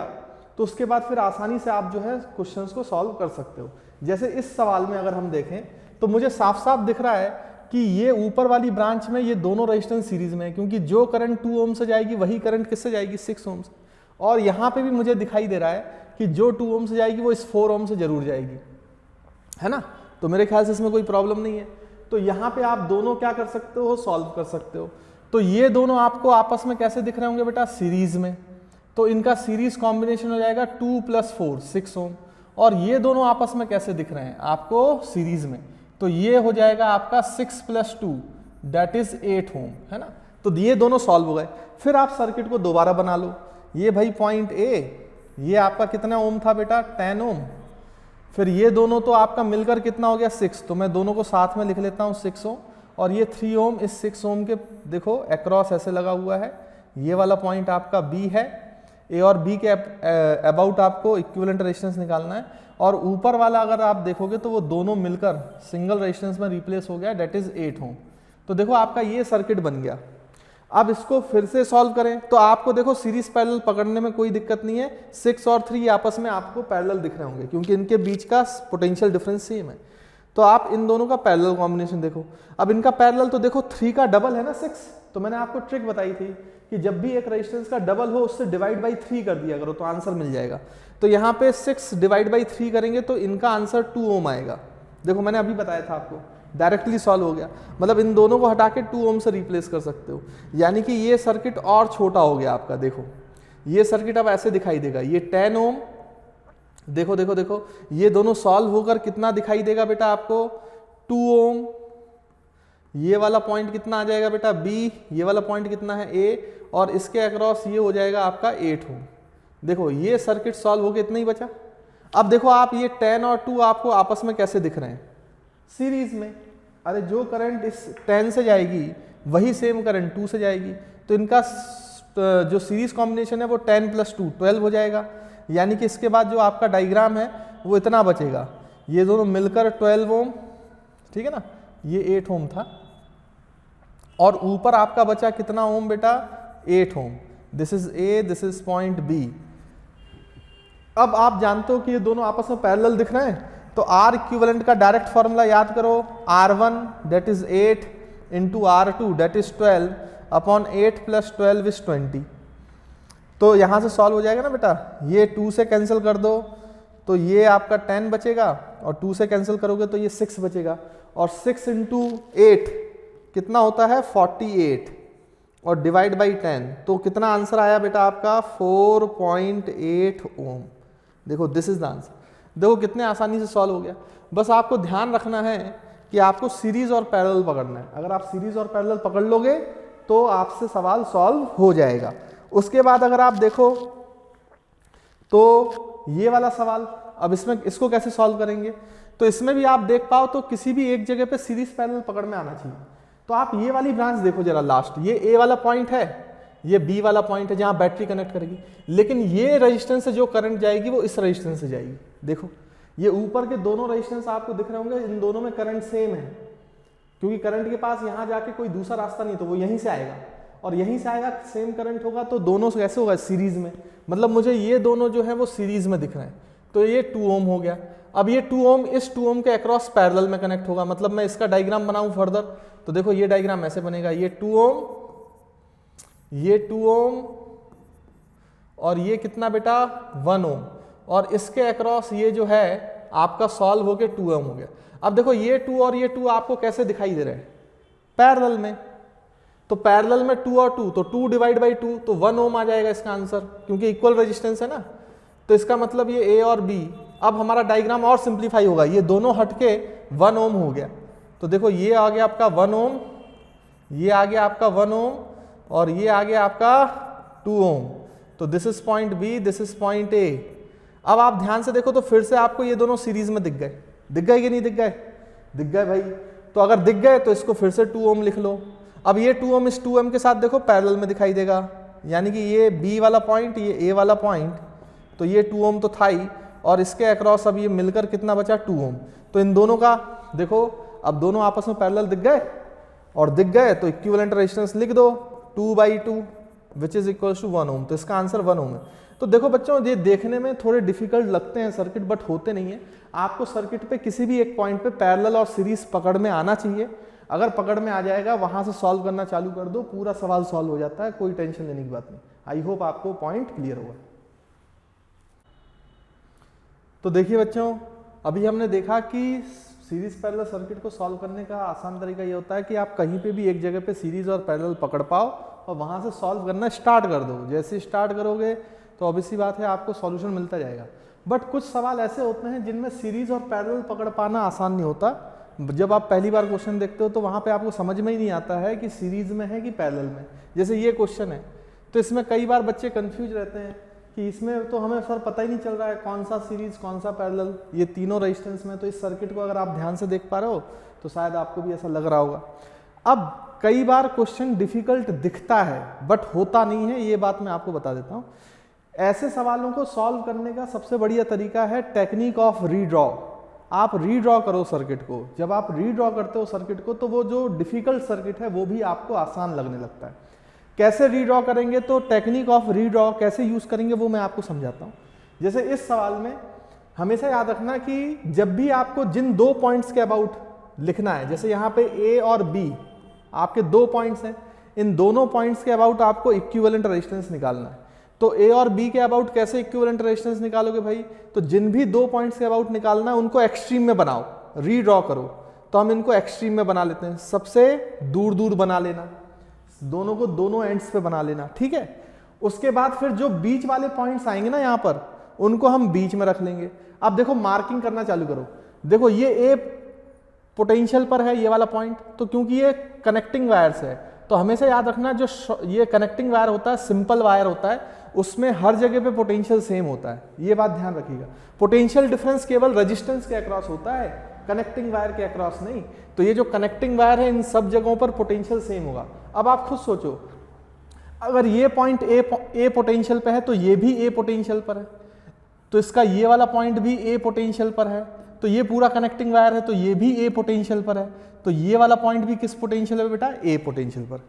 तो उसके बाद फिर आसानी से आप जो है क्वेश्चंस को सॉल्व कर सकते हो। जैसे इस सवाल में अगर हम देखें तो मुझे साफ साफ दिख रहा है कि ये ऊपर वाली ब्रांच में ये दोनों रेजिस्टेंस सीरीज में है, क्योंकि जो करंट 2 ओम से जाएगी वही करंट किससे जाएगी, 6 ओम से। और यहाँ पे भी मुझे दिखाई दे रहा है कि जो 2 ओम से जाएगी वो इस 4 ओम से जरूर जाएगी, है ना। तो मेरे ख्याल से इसमें कोई प्रॉब्लम नहीं है। तो यहाँ पे आप दोनों क्या कर सकते हो, सॉल्व कर सकते हो। तो ये दोनों आपको आपस में कैसे दिख रहे होंगे बेटा, सीरीज में। तो इनका सीरीज कॉम्बिनेशन हो जाएगा 2 + 4 6 ओम। और ये दोनों आपस में कैसे दिख रहे हैं आपको, सीरीज में। तो ये हो जाएगा आपका 6 + 2 दैट इज 8 ओम, है ना। तो ये दोनों सॉल्व हो गए। फिर आप सर्किट को दोबारा बना लो। ये भाई पॉइंट ए, ये आपका कितना ओम था बेटा, 10 ओम। फिर ये दोनों तो आपका मिलकर कितना हो गया, 6। तो मैं दोनों को साथ में लिख लेता हूँ 6 ओम। और ये 3 ओम इस 6 ओम के देखो अक्रॉस ऐसे लगा हुआ है। ये वाला पॉइंट आपका बी है। ए और बी के अबाउट आपको इक्विवेलेंट रेजिस्टेंस निकालना है। और ऊपर वाला अगर आप देखोगे तो वो दोनों मिलकर सिंगल रेजिस्टेंस में रिप्लेस हो गया, डेट इज 8 ओम। तो देखो आपका ये सर्किट बन गया। अब इसको फिर से सॉल्व करें तो आपको देखो सीरीज पैरेलल पकड़ने में कोई दिक्कत नहीं है। 6 और 3 आपस में आपको पैरेलल दिख रहे होंगे क्योंकि इनके बीच का पोटेंशियल डिफरेंस सेम है। तो आप इन दोनों का पैरेलल कॉम्बिनेशन देखो। अब इनका पैरेलल तो देखो 3 का डबल है ना 6। तो मैंने आपको ट्रिक बताई थी कि जब भी एक रेजिस्टेंस का डबल हो उससे डिवाइड बाई 3 कर दिया करो तो आंसर मिल जाएगा। तो यहाँ पे 6 डिवाइड बाई 3 करेंगे तो इनका आंसर 2 ओम आएगा। देखो मैंने अभी बताया था आपको, डायरेक्टली सॉल्व हो गया। मतलब इन दोनों को हटा के 2 ओम से रिप्लेस कर सकते हो, यानी कि ये सर्किट और छोटा हो गया आपका। देखो ये सर्किट अब ऐसे दिखाई देगा, ये 10 ओम, देखो देखो देखो, ये दोनों सॉल्व होकर कितना दिखाई देगा बेटा आपको, 2 ओम। ये वाला पॉइंट कितना आ जाएगा बेटा, बी। ये वाला पॉइंट कितना है, ए। और इसके अक्रॉस ये हो जाएगा आपका 8 ओम। देखो ये सर्किट सॉल्व हो गया, इतना ही बचा। अब देखो आप ये 10 और 2 आपको आपस में कैसे दिख रहे हैं, सीरीज में। अरे जो करंट इस 10 से जाएगी वही सेम करंट 2 से जाएगी। तो इनका जो सीरीज कॉम्बिनेशन है वो 10 + 2 12 हो जाएगा। यानी कि इसके बाद जो आपका डायग्राम है वो इतना बचेगा, ये दोनों मिलकर 12 ओम, ठीक है ना। ये 8 ओम था और ऊपर आपका बचा कितना ओम बेटा, 8 ohm. This is a, this is point B. अब आप जानते हो कि ये दोनों आपस में पैरेलल दिख रहे हैं, तो R इक्विवेलेंट का डायरेक्ट फॉर्मूला याद करो, R1 that is 8 into R2 that is 12 upon 8 + 12 is 20। तो यहाँ से सॉल्व हो जाएगा ना बेटा। ये 2 से कैंसिल कर दो तो ये आपका 10 बचेगा, और 2 से कैंसिल करोगे तो ये 6 बचेगा। और 6 इंटू 8 कितना होता है, 48, और डिवाइड बाई 10 तो कितना आंसर आया बेटा आपका, 4.8 ओम। देखो दिस इज द आंसर। देखो कितने आसानी से सॉल्व हो गया। बस आपको ध्यान रखना है कि आपको सीरीज और पैरेलल पकड़ना है। अगर आप सीरीज और पैरेलल पकड़ लोगे तो आपसे सवाल सॉल्व हो जाएगा। उसके बाद अगर आप देखो तो ये वाला सवाल, अब इसमें इसको कैसे सॉल्व करेंगे, तो इसमें भी आप देख पाओ तो किसी भी एक जगह पे सीरीज पैरेलल पकड़ में आना चाहिए। तो आप ये वाली ब्रांच देखो जरा लास्ट, ये ए वाला पॉइंट है, ये बी वाला पॉइंट है जहां बैटरी कनेक्ट करेगी, लेकिन ये रेजिस्टेंस से जो करंट जाएगी वो इस रेजिस्टेंस से जाएगी। देखो ये ऊपर के दोनों रेजिस्टेंस आपको दिख रहे होंगे, इन दोनों में करंट सेम है, क्योंकि करंट के पास यहां जाके कोई दूसरा रास्ता नहीं, तो वो यहीं से आएगा और यहीं से आएगा, सेम करंट होगा, तो दोनों कैसे होगा, सीरीज में। मतलब मुझे ये दोनों जो है वो सीरीज में दिख रहे हैं, तो ये 2 ओम हो गया। अब ये 2 ओम इस 2 ओम के अक्रॉस पैरेलल में कनेक्ट होगा। मतलब मैं इसका डायग्राम बनाऊं फर्दर, तो देखो ये डायग्राम ऐसे बनेगा, ये 2 ओम, ये 2 ओम और ये कितना बेटा 1 ओम, और इसके अक्रॉस ये जो है आपका सॉल्व होके 2 ओम हो गया। अब देखो ये 2 और ये 2 आपको कैसे दिखाई दे रहे हैं, पैरेलल में, तो पैरेलल में 2 और 2, तो 2 डिवाइड बाई 2, तो 1 ओम आ जाएगा इसका आंसर, क्योंकि इक्वल रेजिस्टेंस है ना। तो इसका मतलब ये ए और बी, अब हमारा डायग्राम और सिंप्लीफाई होगा, ये दोनों हटके 1 ओम हो गया। तो देखो ये आ गया आपका 1 ओम, ये आ गया आपका 1 ओम, और ये आ गया आपका 2 ओम। तो this is point B, this is point A. अब आप ध्यान से देखो तो फिर से आपको ये दोनों सीरीज में दिख गए, दिख गए कि नहीं दिख गए, दिख गए भाई। तो अगर दिख गए तो इसको फिर से 2 ओम लिख लो। अब ये 2 ओम इस 2 ओम के साथ देखो पैरेलल में दिखाई देगा, यानी कि ये बी वाला पॉइंट, ये ए वाला पॉइंट, तो ये 2 ओम तो था ही, और इसके अक्रॉस अब ये मिलकर कितना बचा 2 ओम। तो इन दोनों का देखो, अब दोनों आपस में पैरेलल दिख गए, और दिख गए तो इक्विवेलेंट रेजिस्टेंस लिख दो 2/2 विच इज इक्वल टू 1 ओम। तो इसका आंसर 1 ओम है। तो देखो बच्चों, ये देखने में थोड़े डिफिकल्ट लगते हैं सर्किट, बट होते नहीं है। आपको सर्किट पे किसी भी एक पॉइंट पे पैरेलल और सीरीज पकड़ में आना चाहिए। अगर पकड़ में आ जाएगा, वहां से सॉल्व करना चालू कर दो, पूरा सवाल सॉल्व हो जाता है, कोई टेंशन लेने की बात नहीं। आई होप आपको पॉइंट क्लियर होगा। तो देखिए बच्चों, अभी हमने देखा कि सीरीज पैरेलल सर्किट को सॉल्व करने का आसान तरीका ये होता है कि आप कहीं पे भी एक जगह पे सीरीज और पैरेलल पकड़ पाओ और वहां से सॉल्व करना स्टार्ट कर दो। जैसे स्टार्ट करोगे तो ऑब्वियसली बात है आपको सॉल्यूशन मिलता जाएगा। बट कुछ सवाल ऐसे होते हैं जिनमें सीरीज और पैरेलल पकड़ पाना आसान नहीं होता। जब आप पहली बार क्वेश्चन देखते हो तो वहाँ पे आपको समझ में ही नहीं आता है कि सीरीज में है कि पैरेलल में। जैसे ये क्वेश्चन है, तो इसमें कई बार बच्चे कंफ्यूज रहते हैं कि इसमें तो हमें सर पता ही नहीं चल रहा है कौन सा सीरीज कौन सा पैरेलल, ये तीनों रेजिस्टेंस में। तो इस सर्किट को अगर आप ध्यान से देख पा रहे हो तो शायद आपको भी ऐसा लग रहा होगा। अब कई बार क्वेश्चन डिफिकल्ट दिखता है बट होता नहीं है, ये बात मैं आपको बता देता हूँ। ऐसे सवालों को सॉल्व करने का सबसे बढ़िया तरीका है टेक्निक ऑफ रीड्रॉ। आप रीड्रॉ करो सर्किट को। जब आप रीड्रॉ करते हो सर्किट को तो वो जो डिफिकल्ट सर्किट है वो भी आपको आसान लगने लगता है। कैसे रीड्रॉ करेंगे, तो टेक्निक ऑफ रीड्रॉ कैसे यूज करेंगे वो मैं आपको समझाता हूँ। जैसे इस सवाल में हमेशा याद रखना कि जब भी आपको जिन 2 पॉइंट्स के अबाउट लिखना है, जैसे यहाँ पे ए और बी आपके 2 पॉइंट्स हैं, इन दोनों पॉइंट्स के अबाउट आपको इक्विवेलेंट रेजिस्टेंस निकालना है। तो ए और बी के अबाउट कैसे इक्विवेलेंट रेजिस्टेंस निकालोगे भाई, तो जिन भी 2 पॉइंट्स के अबाउट निकालना है उनको एक्सट्रीम में बनाओ, रीड्रॉ करो। तो हम इनको एक्सट्रीम में बना लेते हैं, सबसे दूर दूर बना लेना, दोनों को दोनों एंड्स पे बना लेना, ठीक है। उसके बाद फिर जो बीच वाले पॉइंट्स आएंगे ना यहाँ पर, उनको हम बीच में रख लेंगे। अब देखो मार्किंग करना चालू करो। देखो ये ए पोटेंशियल पर है ये वाला पॉइंट, तो क्योंकि ये कनेक्टिंग वायर्स है तो हमेशा याद रखना जो ये कनेक्टिंग वायर होता है, सिंपल वायर होता है, उसमें हर जगह पे पोटेंशियल सेम होता है, ये बात ध्यान रखिएगा। पोटेंशियल डिफरेंस केवल रेजिस्टेंस के अक्रॉस होता है, कनेक्टिंग वायर के अक्रॉस नहीं। तो ये जो कनेक्टिंग वायर है इन सब जगहों पर पोटेंशियल सेम होगा। अब आप खुद सोचो, अगर ये पॉइंट ए पोटेंशियल पे है तो ये भी ए पोटेंशियल पर है, तो इसका ये वाला पॉइंट भी ए पोटेंशियल पर है, तो ये पूरा कनेक्टिंग वायर है तो ये भी ए पोटेंशियल पर है, तो ये वाला पॉइंट भी किस पोटेंशियल है बेटा, ए पोटेंशियल पर।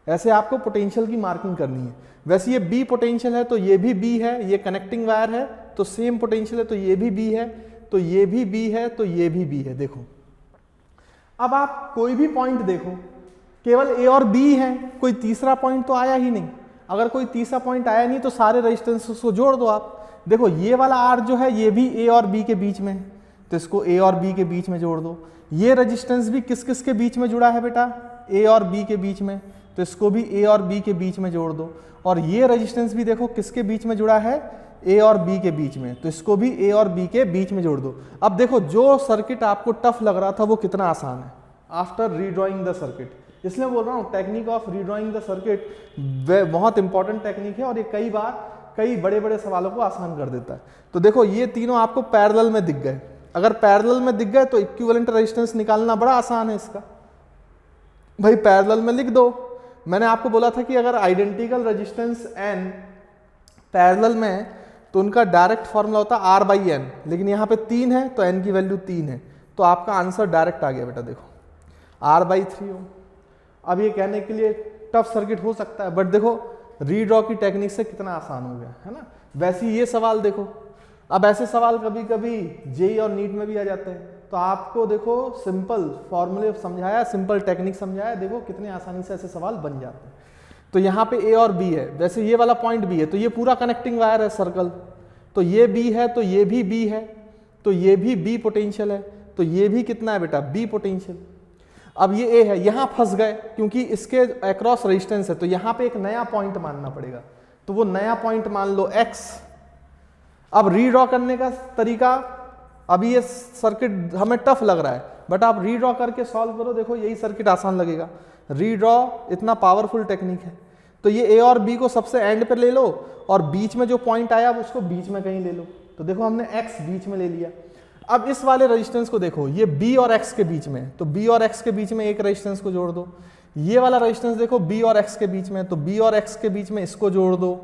ऐसे आपको पोटेंशियल की मार्किंग करनी है। वैसे ये बी पोटेंशियल है तो ये भी बी है, ये कनेक्टिंग वायर है तो सेम पोटेंशियल है, तो ये भी बी है, तो ये भी बी है, तो ये भी बी है। देखो अब आप कोई भी पॉइंट देखो, केवल ए और बी है, कोई तीसरा पॉइंट तो आया ही नहीं। अगर कोई तीसरा पॉइंट आया नहीं तो सारे रेजिस्टेंस को जोड़ दो आप। देखो ये वाला आर जो है ये भी ए और बी के बीच में, तो इसको ए और बी के बीच में जोड़ दो। ये रेजिस्टेंस भी किस किस के बीच में जुड़ा है बेटा, ए और बी के बीच में, तो इसको भी ए और बी के बीच में जोड़ दो। और ये रेजिस्टेंस भी देखो किसके बीच में जुड़ा है, ए और बी के बीच में, तो इसको भी ए और बी के बीच में जोड़ दो। अब देखो जो सर्किट आपको टफ लग रहा था वो कितना आसान है आफ्टर रीड्रॉइंग द सर्किट। इसलिए बोल रहा हूँ टेक्निक ऑफ रीड्राइंग द सर्किट बहुत इंपॉर्टेंट टेक्निक है और ये कई बार कई बड़े बड़े सवालों को आसान कर देता है। तो देखो ये तीनों आपको पैरेलल में दिख गए, अगर पैरेलल में दिख गए तो इक्विवेलेंट रेजिस्टेंस निकालना बड़ा आसान है इसका, भाई पैरेलल में लिख दो। मैंने आपको बोला था कि अगर आइडेंटिकल रेजिस्टेंस n पैरेलल में तो उनका डायरेक्ट फॉर्मूला होता है R बाई एन, लेकिन यहाँ पे 3 है तो n की वैल्यू 3 है, तो आपका आंसर डायरेक्ट आ गया बेटा, देखो R बाई 3 ओम। अब ये कहने के लिए टफ सर्किट हो सकता है, बट देखो रीड्रॉ की टेक्निक से कितना आसान हो गया है ना। वैसे ये सवाल देखो, अब ऐसे सवाल कभी कभी जेई और नीट में भी आ जाते हैं, तो आपको देखो सिंपल फॉर्मूले समझाया, सिंपल टेक्निक समझाया, देखो कितने आसानी से ऐसे सवाल बन जाते हैं। तो यहाँ पे ए और बी है, वैसे ये वाला पॉइंट बी है, तो ये पूरा कनेक्टिंग वायर है सर्कल, तो ये बी है तो ये भी बी है, तो ये भी बी पोटेंशियल है, तो ये भी कितना है बेटा बी पोटेंशियल। अब ये ए है, यहाँ फंस गए क्योंकि इसके अक्रॉस रेजिस्टेंस है, तो यहाँ पे एक नया पॉइंट मानना पड़ेगा, तो वो नया पॉइंट मान लो एक्स। अब रीड्रॉ करने का तरीका, अभी ये सर्किट हमें टफ लग रहा है, बट आप रीड्रॉ करके सॉल्व करो, देखो यही सर्किट आसान लगेगा। रीड्रॉ इतना पावरफुल टेक्निक है। तो ये ए और बी को सबसे एंड पे ले लो और बीच में जो पॉइंट आया उसको बीच में कहीं ले लो, तो देखो हमने एक्स बीच में ले लिया। अब इस वाले रेजिस्टेंस को देखो, ये बी और एक्स के बीच में, तो बी और एक्स के बीच में एक रेजिस्टेंस को जोड़ दो। ये वाला रेजिस्टेंस देखो बी और एक्स के बीच में, तो बी और एक्स के बीच में इसको जोड़ दो।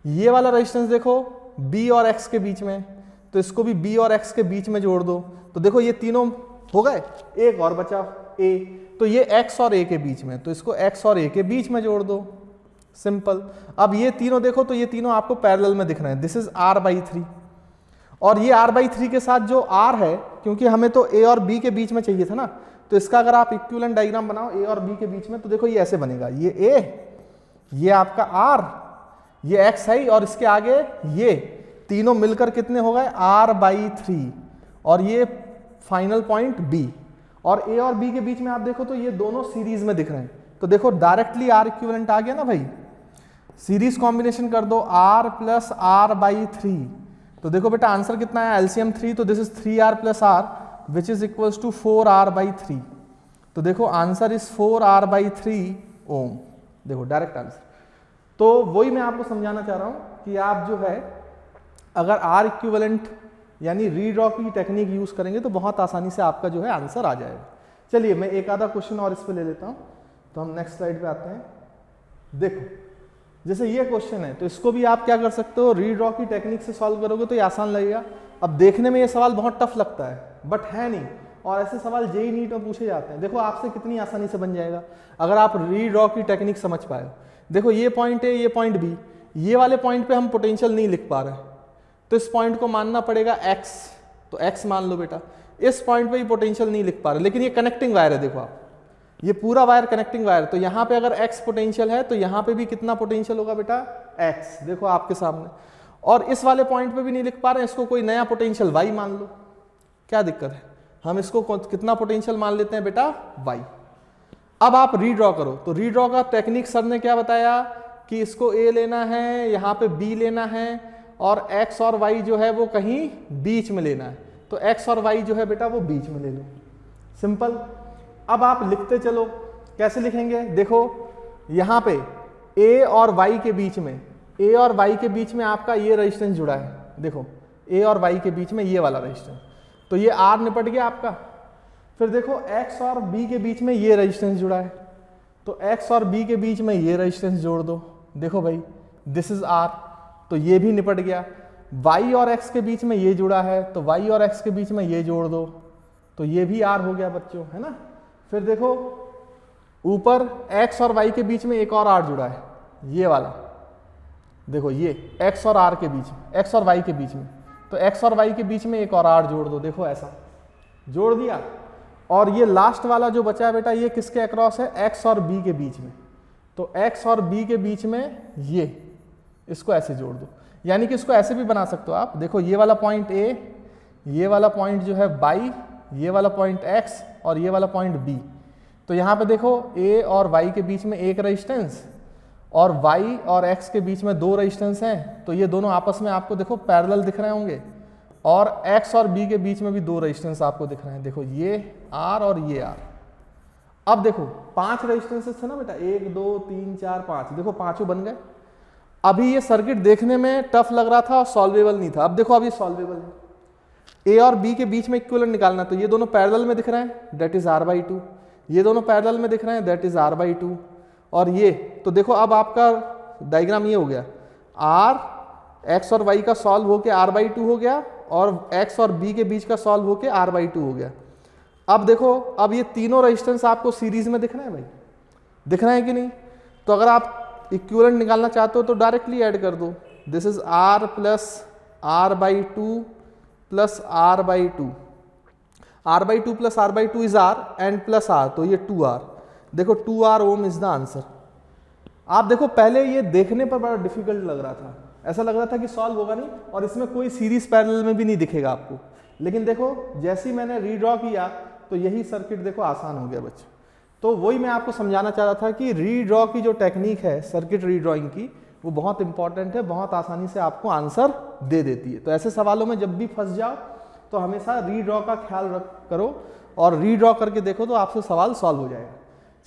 ये वाला रेजिस्टेंस देखो बी और एक्स के बीच में, तो इसको भी बी और एक्स के बीच में जोड़ दो। तो देखो ये तीनों हो गए, एक और बचा ए, तो ये एक्स और ए के बीच में, तो इसको एक्स और ए के बीच में जोड़ दो, सिंपल। अब ये तीनों देखो, तो ये तीनों आपको पैरेलल में दिख रहे हैं, दिस इज R बाई 3, और ये R बाई 3 के साथ जो R है, क्योंकि हमें तो ए और बी के बीच में चाहिए था ना, तो इसका अगर आप इक्विवेलेंट डायग्राम बनाओ ए और बी के बीच में, तो देखो ये ऐसे बनेगा, ये ए, ये आपका R, ये x है और इसके आगे ये तीनों मिलकर कितने हो गए R बाई 3, और ये फाइनल पॉइंट B, और A और B के बीच में आप देखो तो ये दोनों सीरीज में दिख रहे हैं, तो देखो डायरेक्टली R इक्विवेलेंट आ गया ना भाई। सीरीज कॉम्बिनेशन कर दो R प्लस R बाई 3, तो देखो बेटा आंसर कितना है, एलसीएम 3, तो this is 3R plus R which is equals to 4R by 3, तो देखो आंसर इज 4R बाई 3 ओम, देखो डायरेक्ट आंसर। तो वही मैं आपको समझाना चाह रहा हूं कि आप जो है अगर R इक्विवेलेंट यानी रीड्रॉ की टेक्निक यूज करेंगे तो बहुत आसानी से आपका जो है आंसर आ जाएगा। चलिए मैं एक आधा क्वेश्चन और इस पे ले लेता हूं, तो हम नेक्स्ट स्लाइड पे आते हैं। देखो जैसे ये क्वेश्चन है, तो इसको भी आप क्या कर सकते हो, रीड्रॉ की टेक्निक से सॉल्व करोगे तो ये आसान लगेगा। अब देखने में ये सवाल बहुत टफ लगता है, बट है नहीं, और ऐसे सवाल जेई नीट में पूछे जाते हैं। देखो आपसे कितनी आसानी से बन जाएगा अगर आप रीड्रॉ की टेक्निक समझ पाए। देखो ये पॉइंट ए, ये पॉइंट बी, ये वाले पॉइंट पे हम पोटेंशियल नहीं लिख पा रहे, तो इस पॉइंट को मानना पड़ेगा x, तो x मान लो बेटा। इस पॉइंट पे ही पोटेंशियल नहीं लिख पा रहे, लेकिन ये कनेक्टिंग वायर है, देखो आप ये पूरा वायर कनेक्टिंग वायर, तो यहाँ पे अगर x पोटेंशियल है तो यहाँ पे भी कितना पोटेंशियल होगा बेटा x, देखो आपके सामने। और इस वाले पॉइंट पे भी नहीं लिख पा रहे हैं, इसको कोई नया पोटेंशियल y मान लो, क्या दिक्कत है, हम इसको कितना पोटेंशियल मान लेते हैं बेटा y। अब आप रीड्रॉ करो, तो रीड्रॉ का टेक्निक सर ने क्या बताया कि इसको a लेना है, यहाँ पे b लेना है, और x और y जो है वो कहीं बीच में लेना है, तो x और y जो है बेटा वो बीच में ले लो, सिंपल। अब आप लिखते चलो, कैसे लिखेंगे, देखो यहाँ पे a और y के बीच में, a और y के बीच में आपका ये रेजिस्टेंस जुड़ा है, देखो a और y के बीच में ये वाला रेजिस्टेंस, तो ये R निपट गया आपका। फिर देखो x और b के बीच में ये रेजिस्टेंस जुड़ा है, तो x और b के बीच में ये रेजिस्टेंस जोड़ दो, देखो भाई दिस इज R, तो ये भी निपट गया। y और x के बीच में ये जुड़ा है, तो y और x के बीच में ये जोड़ दो, तो ये भी R हो गया बच्चों, है ना। फिर देखो ऊपर x और y के बीच में एक और R जुड़ा है, ये वाला, देखो ये x और R के बीच में, x और y के बीच में, तो x और y के बीच में एक और R जोड़ दो, देखो ऐसा जोड़ दिया। और ये लास्ट वाला जो बचा है बेटा, ये किसके अक्रॉस है, x और b के बीच में, तो x और b के बीच में ये, इसको ऐसे जोड़ दो, यानी कि इसको ऐसे भी बना सकते हो आप, देखो ये वाला पॉइंट a, ये वाला पॉइंट जो है y, ये वाला पॉइंट x और ये वाला पॉइंट b, तो यहाँ पे देखो a और y के बीच में एक रेजिस्टेंस और y और x के बीच में दो रेजिस्टेंस हैं, तो ये दोनों आपस में आपको देखो पैरेलल दिख रहे होंगे, और x और b के बीच में भी दो रेजिस्टेंस आपको दिख रहे हैं, देखो ये R और ये R। अब देखो 5 रेजिस्टेंसेस थे ना बेटा, 1 2 3 4 5, देखो पांचों बन गए। अभी ये सर्किट देखने में टफ लग रहा था और सॉल्वेबल नहीं था, अब देखो अब ये सॉल्वेबल है। ए और बी के बीच में इक्विवेलेंट निकालना, तो ये दोनों पैरेलल में दिख रहे हैं, दैट इज r/2, ये दोनों पैरेलल में दिख रहे हैं, दैट इज r/2, और ये तो देखो अब आपका डायग्राम ये हो गया, r x और y का सॉल्व होके r/2 हो गया और x और b के बीच का सॉल्व होके r/2 हो गया। अब देखो अब ये तीनों रेजिस्टेंस आपको सीरीज में दिख रहे हैं भाई, दिख रहे हैं कि नहीं? तो अगर आप इक्विवेलेंट निकालना चाहते हो तो डायरेक्टली ऐड कर दो, this is r plus r/2 plus r/2, r/2 plus r/2 is r and plus r, तो ये 2r, देखो 2r Om is the answer. आप देखो पहले ये देखने पर बड़ा डिफिकल्ट लग रहा था, ऐसा लग रहा था कि सॉल्व होगा नहीं और इसमें कोई सीरीज पैरेलल में भी नहीं दिखेगा आपको, लेकिन देखो जैसे ही मैंने रीड्रॉ किया तो यही सर्किट देखो आसान हो गया बच्चे। तो वही मैं आपको समझाना चाह रहा था कि रीड्रॉ की जो टेक्निक है सर्किट रीड्रॉइंग की, वो बहुत इंपॉर्टेंट है, बहुत आसानी से आपको आंसर दे देती है। तो ऐसे सवालों में जब भी फंस जाओ तो हमेशा रीड्रॉ का ख्याल करो और रीड्रॉ करके देखो तो आपसे सवाल सॉल्व हो जाएगा।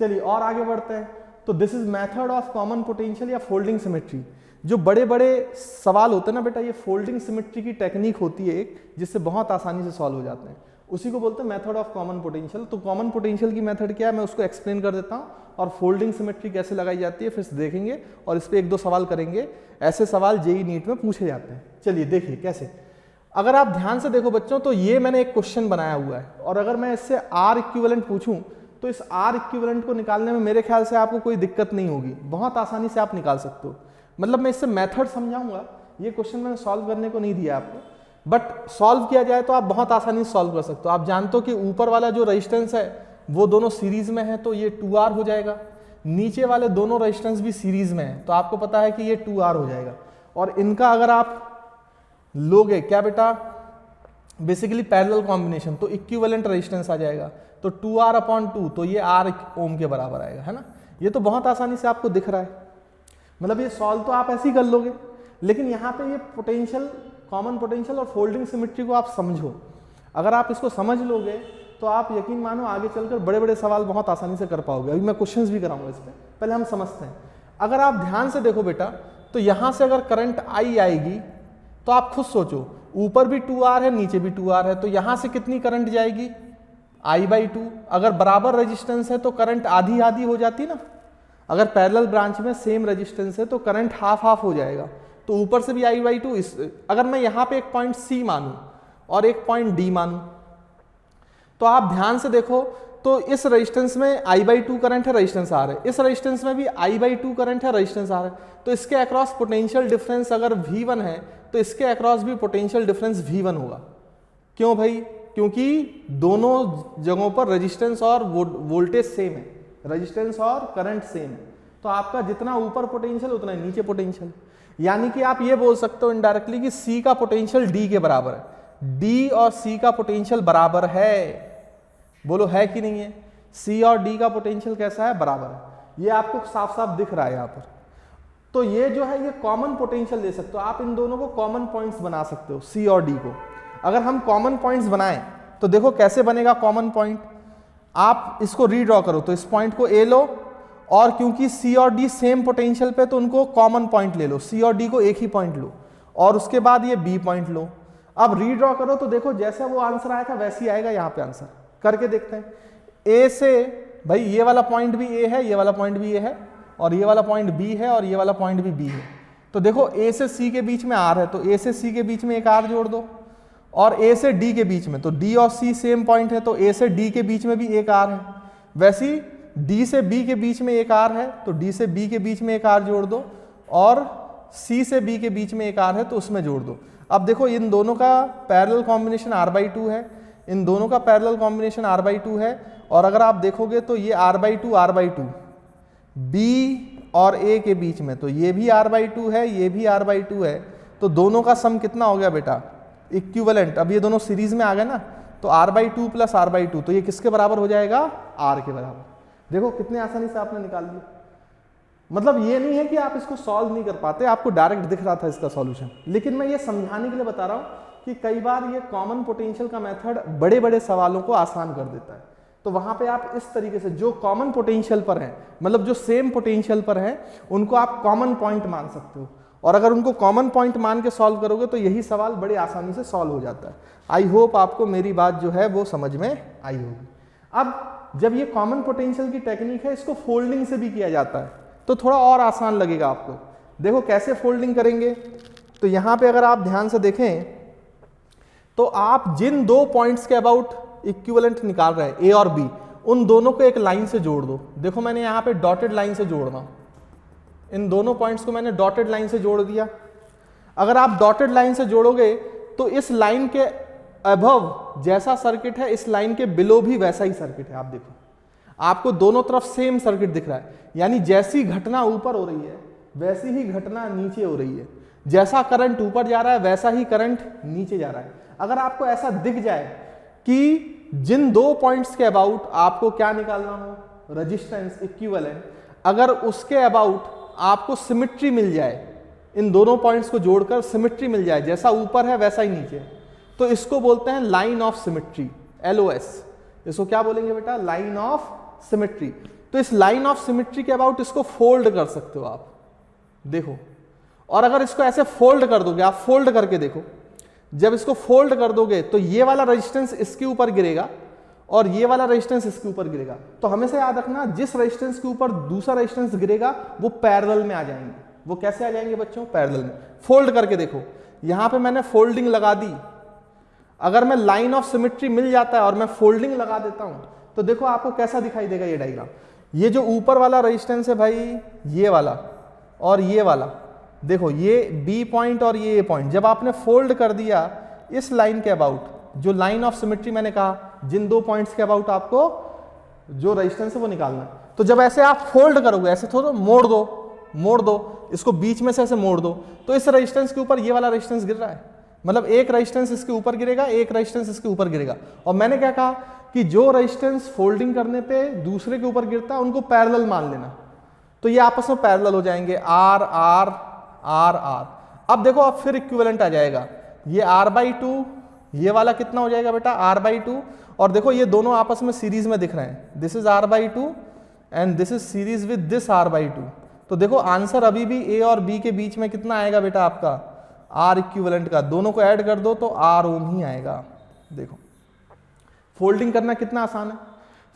चलिए और आगे बढ़ते हैं। तो this is method of common potential या फोल्डिंग सिमेट्री। जो बड़े बड़े सवाल होते हैं ना बेटा, ये फोल्डिंग सिमेट्री की टेक्निक होती है एक, जिससे बहुत आसानी से सॉल्व हो जाते हैं, उसी को बोलते हैं मेथड ऑफ कॉमन पोटेंशियल। तो कॉमन पोटेंशियल की मेथड क्या है मैं उसको एक्सप्लेन कर देता हूँ, और फोल्डिंग सिमेट्री कैसे लगाई जाती है फिर से देखेंगे, और इस पर 1-2 सवाल करेंगे। ऐसे सवाल जेईई नीट में पूछे जाते हैं। चलिए देखिए कैसे। अगर आप ध्यान से देखो बच्चों, तो ये मैंने एक क्वेश्चन बनाया हुआ है, और अगर मैं इससे आर इक्विवेलेंट पूछूं तो इस आर इक्विवेलेंट को निकालने में मेरे ख्याल से आपको कोई दिक्कत नहीं होगी, बहुत आसानी से आप निकाल सकते हो। मतलब मैं इससे मेथड समझाऊंगा, ये क्वेश्चन मैंने सॉल्व करने को नहीं दिया आपको, बट सॉल्व किया जाए तो आप बहुत आसानी से सॉल्व कर सकते हो। आप जानते हो कि ऊपर वाला जो रेजिस्टेंस है वो दोनों सीरीज में है, तो ये 2R हो जाएगा। नीचे वाले दोनों रेजिस्टेंस भी सीरीज में है, तो आपको पता है कि ये 2R हो जाएगा। और इनका अगर आप लोगे क्या बेटा, बेसिकली पैरेलल कॉम्बिनेशन, तो इक्विवेलेंट रेजिस्टेंस आ जाएगा, तो 2R/2, तो ये R ओम के बराबर आएगा, है ना। ये तो बहुत आसानी से आपको दिख रहा है, मतलब ये सॉल्व तो आप ऐसे ही कर लोगे, लेकिन यहाँ पे ये पोटेंशियल, कॉमन पोटेंशियल और फोल्डिंग सिमेट्री को आप समझो। अगर आप इसको समझ लोगे तो आप यकीन मानो आगे चलकर बड़े बड़े सवाल बहुत आसानी से कर पाओगे। अभी मैं क्वेश्चंस भी कराऊंगा इस पर, पहले हम समझते हैं। अगर आप ध्यान से देखो बेटा, तो यहाँ से अगर करंट I आएगी तो आप खुद सोचो, ऊपर भी 2R है नीचे भी 2R है, तो यहाँ से कितनी करंट जाएगी, I/2। अगर बराबर रेजिस्टेंस है तो करंट आधी आधी हो जाती ना, अगर पैरेलल ब्रांच में सेम रेजिस्टेंस है तो करंट हाफ हाफ हो जाएगा, तो ऊपर से भी I/2। अगर मैं यहाँ पे एक पॉइंट C मानूं और एक पॉइंट D मानूं, तो आप ध्यान से देखो, तो इस रेजिस्टेंस में I/2 करंट है, रेजिस्टेंस R है, इस रेजिस्टेंस में भी I/2 करंट है, रेजिस्टेंस R है, तो इसके अक्रॉस पोटेंशियल डिफरेंस अगर V1 है तो इसके अक्रॉस भी पोटेंशियल डिफरेंस V1 होगा। क्यों भाई? क्योंकि दोनों जगहों पर रेजिस्टेंस और वोल्टेज सेम है, रेजिस्टेंस और करंट सेम है, तो आपका जितना ऊपर पोटेंशियल उतना ही नीचे पोटेंशियल। यानी कि आप ये बोल सकते हो इनडायरेक्टली कि C का पोटेंशियल D के बराबर है, D और C का पोटेंशियल बराबर है। बोलो है कि नहीं है? C और D का पोटेंशियल कैसा है, बराबर है। ये आपको साफ साफ दिख रहा है यहाँ पर। तो ये जो है ये कॉमन पोटेंशियल ले सकते हो आप, इन दोनों को कॉमन पॉइंट्स बना सकते हो, C और D को। अगर हम कॉमन पॉइंट्स बनाएं तो देखो कैसे बनेगा कॉमन पॉइंट। आप इसको रीड्रॉ करो, तो इस पॉइंट को A लो, और क्योंकि C और D सेम पोटेंशियल पे तो उनको कॉमन पॉइंट ले लो, C और D को एक ही पॉइंट लो, और उसके बाद ये B पॉइंट लो। अब रीड्रॉ करो तो देखो जैसा वो आंसर आया था वैसे ही आएगा यहाँ पे आंसर। करके देखते हैं। A से भाई ये वाला पॉइंट भी A है, ये वाला पॉइंट भी A है, और ये वाला पॉइंट B है, और ये वाला पॉइंट भी B है। तो देखो A से C के बीच में R है, तो A से C के बीच में एक R जोड़ दो, और A से D के बीच में, तो D और C सेम पॉइंट है, तो A से D के बीच में भी एक R है। वैसे ही D से B के बीच में एक R है, तो D से B के बीच में एक R जोड़ दो, और C से B के बीच में एक R है तो उसमें जोड़ दो। अब देखो इन दोनों का पैरेलल कॉम्बिनेशन R/2 है, इन दोनों का पैरेलल कॉम्बिनेशन R/2 है, और अगर आप देखोगे तो ये R/2 B और A के बीच में, तो ये भी R/2 है, ये भी R/2 है, तो दोनों का सम कितना हो गया बेटा, इक्विवेलेंट। अब ये दोनों सीरीज में आ गए ना, तो R/2 प्लस R/2, तो ये किसके बराबर हो जाएगा, R के बराबर। देखो कितने आसानी से आपने निकाल लिया। मतलब ये नहीं है कि आप इसको सॉल्व नहीं कर पाते, आपको डायरेक्ट दिख रहा था इसका सॉल्यूशन, लेकिन मैं ये समझाने के लिए बता रहा हूँ कि कई बार ये कॉमन पोटेंशियल का मेथड बड़े बड़े सवालों को आसान कर देता है। तो वहां पे आप इस तरीके से जो कॉमन पोटेंशियल पर हैं, मतलब जो सेम पोटेंशियल पर हैं, उनको आप कॉमन पॉइंट मान सकते हो। और अगर उनको कॉमन पॉइंट मान के सॉल्व करोगे तो यही सवाल बड़े आसानी से सॉल्व हो जाता है। आई होप आपको मेरी बात जो है वो समझ में आई होगी। अब जब ये कॉमन पोटेंशियल की टेक्निक है, इसको फोल्डिंग से भी किया जाता है, तो थोड़ा और आसान लगेगा आपको। देखो कैसे फोल्डिंग करेंगे, तो यहां पे अगर आप ध्यान से देखें तो आप जिन दो पॉइंट्स के अबाउट इक्विवेलेंट निकाल रहे हैं ए और बी, उन दोनों को एक लाइन से जोड़ दो। देखो मैंने यहां पे डॉटेड लाइन से जोड़ रहा हूं, इन दोनों पॉइंट्स को मैंने डॉटेड लाइन से जोड़ दिया। अगर आप डॉटेड लाइन से जोड़ोगे तो इस लाइन के अबव जैसा सर्किट है, इस लाइन के बिलो भी वैसा ही सर्किट है। आप देखो आपको दोनों तरफ सेम सर्किट दिख रहा है, यानी जैसी घटना ऊपर हो रही है वैसी ही घटना नीचे हो रही है। जैसा करंट ऊपर जा रहा है वैसा ही करंट नीचे जा रहा है। अगर आपको ऐसा दिख जाए कि जिन दो पॉइंट्स के अबाउट आपको क्या निकालना हो, रेजिस्टेंस इक्विवेलेंट, अगर उसके अबाउट आपको सिमेट्री मिल जाए, इन दोनों पॉइंट्स को जोड़कर सिमेट्री मिल जाए, जैसा ऊपर है वैसा ही नीचे, तो इसको बोलते हैं लाइन ऑफ सिमेट्री, LOS। इसको क्या बोलेंगे बेटा? Line of symmetry. तो इस लाइन ऑफ सिमेट्री के अबाउट इसको फोल्ड कर सकते हो आप, देखो। और अगर इसको ऐसे फोल्ड कर दोगे, आप फोल्ड करके देखो, जब इसको फोल्ड कर दोगे तो ये वाला रेजिस्टेंस इसके ऊपर गिरेगा और ये वाला रेजिस्टेंस इसके ऊपर गिरेगा। तो हमेशा याद रखना, जिस रेजिस्टेंस के ऊपर दूसरा रेजिस्टेंस गिरेगा वो पैरेलल में आ जाएंगे। वो कैसे आ जाएंगे बच्चों? पैरेलल में। फोल्ड करके देखो, यहां पे मैंने फोल्डिंग लगा दी। अगर मैं लाइन ऑफ सिमेट्री मिल जाता है और मैं फोल्डिंग लगा देता हूं तो देखो आपको कैसा दिखाई देगा ये डायग्राम। ये जो ऊपर वाला रेजिस्टेंस है भाई, ये वाला और ये वाला, देखो ये B पॉइंट और ये A पॉइंट, जब आपने फोल्ड कर दिया इस लाइन के अबाउट, जो लाइन ऑफ सिमेट्री मैंने कहा, जिन दो पॉइंट्स के अबाउट आपको जो रेजिस्टेंस है वो निकालना है, तो जब ऐसे आप फोल्ड करोगे, ऐसे थोड़ा मोड़ दो, इसको बीच में से ऐसे मोड़ दो, तो इस रेजिस्टेंस के ऊपर ये वाला रेजिस्टेंस गिर रहा है। मतलब एक रेजिस्टेंस इसके ऊपर गिरेगा, एक रेजिस्टेंस इसके ऊपर गिरेगा। और मैंने क्या कहा कि जो रेजिस्टेंस फोल्डिंग करने पे दूसरे के ऊपर गिरता है उनको पैरेलल मान लेना, तो ये आपस में पैरेलल हो जाएंगे, R R R R। अब देखो अब फिर इक्विवेलेंट आ जाएगा, ये R/2, ये वाला कितना हो जाएगा बेटा? R/2। और देखो ये दोनों आपस में सीरीज में दिख रहे हैं, this is R/2 and this is series with this R/2। तो देखो आंसर अभी भी A और B के बीच में कितना आएगा बेटा? आपका R इक्विवेलेंट का, दोनों को ऐड कर दो तो R ओम ही आएगा। देखो फोल्डिंग करना कितना आसान है,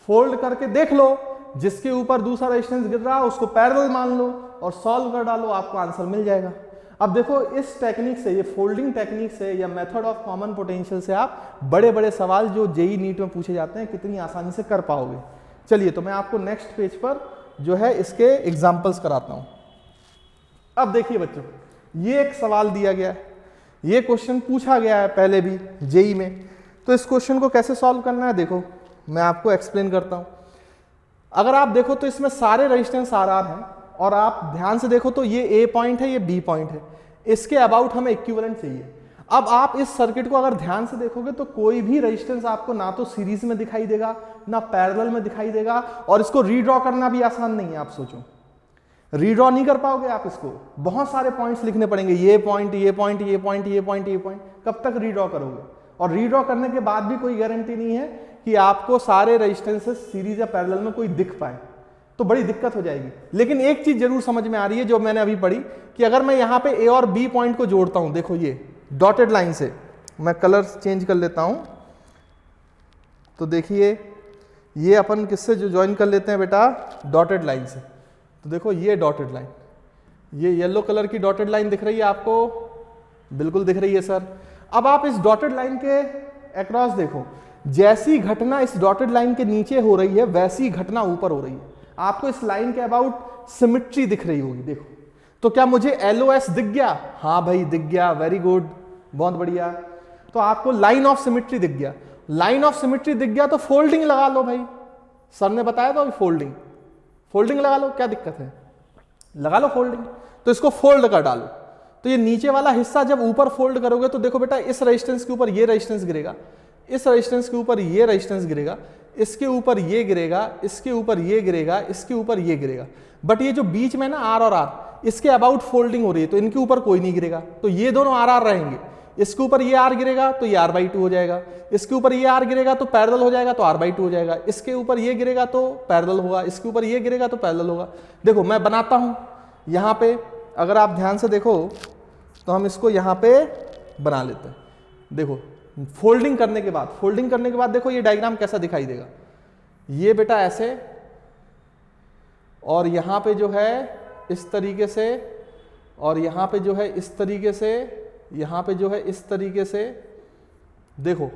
फोल्ड करके देख लो, जिसके ऊपर दूसरा रेजिस्टेंस गिर रहा है उसको पैरेलल मान लो और सॉल्व कर डालो, आपको आंसर मिल जाएगा। अब देखो इस टेक्निक से, ये फोल्डिंग टेक्निक से या मेथड ऑफ कॉमन पोटेंशियल से आप बड़े बड़े सवाल जो JEE नीट में पूछे जाते हैं कितनी आसानी से कर पाओगे। चलिए तो मैं आपको नेक्स्ट पेज पर जो है इसके एग्जाम्पल्स कराता हूं। अब देखिए बच्चों, ये एक सवाल दिया गया है, ये क्वेश्चन पूछा गया है पहले भी JEE में, तो इस क्वेश्चन को कैसे सॉल्व करना है देखो मैं आपको एक्सप्लेन करता हूं। अगर आप देखो तो इसमें सारे रेजिस्टेंस RR हैं और आप ध्यान से देखो तो ये A पॉइंट है, ये B पॉइंट है, इसके अबाउट हमें इक्विवेलेंट चाहिए। अब आप इस सर्किट को अगर ध्यान से देखोगे तो कोई भी रेजिस्टेंस आपको ना तो सीरीज में दिखाई देगा ना पैरेलल में दिखाई देगा, और इसको रीड्रॉ करना भी आसान नहीं है। आप सोचो रीड्रॉ नहीं कर पाओगे आप इसको, बहुत सारे पॉइंट्स लिखने पड़ेंगे, ये पॉइंट ये पॉइंट ये पॉइंट ये पॉइंट ये पॉइंट, कब तक रीड्रॉ करोगे? और रीड्रॉ करने के बाद भी कोई गारंटी नहीं है कि आपको सारे रेजिस्टेंसेस सीरीज या पैरेलल में कोई दिख पाए, तो बड़ी दिक्कत हो जाएगी। लेकिन एक चीज जरूर समझ में आ रही है जो मैंने अभी पढ़ी, कि अगर मैं यहाँ पे A और B पॉइंट को जोड़ता हूं, देखो ये डॉटेड लाइन से, मैं कलर चेंज कर लेता हूं, तो देखिए ये अपन किससे जो ज्वाइन कर लेते हैं बेटा? डॉटेड लाइन से। तो देखो ये डॉटेड लाइन, ये येलो कलर की डॉटेड लाइन दिख रही है आपको? बिल्कुल दिख रही है सर। अब आप इस डॉटेड लाइन के अक्रॉस देखो, जैसी घटना इस डॉटेड लाइन के नीचे हो रही है वैसी घटना ऊपर हो रही है। आपको इस लाइन के अबाउट सिमेट्री दिख रही होगी, देखो। तो क्या मुझे LOS दिख गया? हाँ भाई दिख गया, वेरी गुड, बहुत बढ़िया। तो आपको लाइन ऑफ सिमेट्री दिख गया, लाइन ऑफ सिमेट्री दिख गया तो फोल्डिंग लगा लो भाई, सर ने बताया तो अभी फोल्डिंग लगा लो, क्या दिक्कत है? लगा लो फोल्डिंग। तो इसको फोल्ड कर डालो, तो ये नीचे वाला हिस्सा जब ऊपर फोल्ड करोगे तो देखो बेटा इस रेजिस्टेंस के ऊपर ये रेजिस्टेंस गिरेगा, इस रेजिस्टेंस के ऊपर ये रेजिस्टेंस गिरेगा, इसके ऊपर ये गिरेगा, इसके ऊपर ये गिरेगा, इसके ऊपर ये गिरेगा। बट ये जो बीच में ना R और R, इसके अबाउट फोल्डिंग हो रही है तो इनके ऊपर कोई नहीं गिरेगा, तो ये दोनों RR रहेंगे। इसके ऊपर ये आर गिरेगा तो ये r/2 हो जाएगा, इसके ऊपर ये आर गिरेगा तो पैरेलल हो जाएगा तो r/2 हो जाएगा, इसके ऊपर ये गिरेगा तो पैरेलल होगा, इसके ऊपर ये गिरेगा तो पैरेलल होगा। देखो मैं बनाता हूं यहां पे, अगर आप ध्यान से देखो तो हम इसको यहां पे बना लेते हैं। देखो फोल्डिंग करने के बाद देखो ये डायग्राम कैसा दिखाई देगा। ये बेटा ऐसे, और यहां पे जो है इस तरीके से, और यहां पे जो है इस तरीके से, यहां पे जो है इस तरीके से। देखो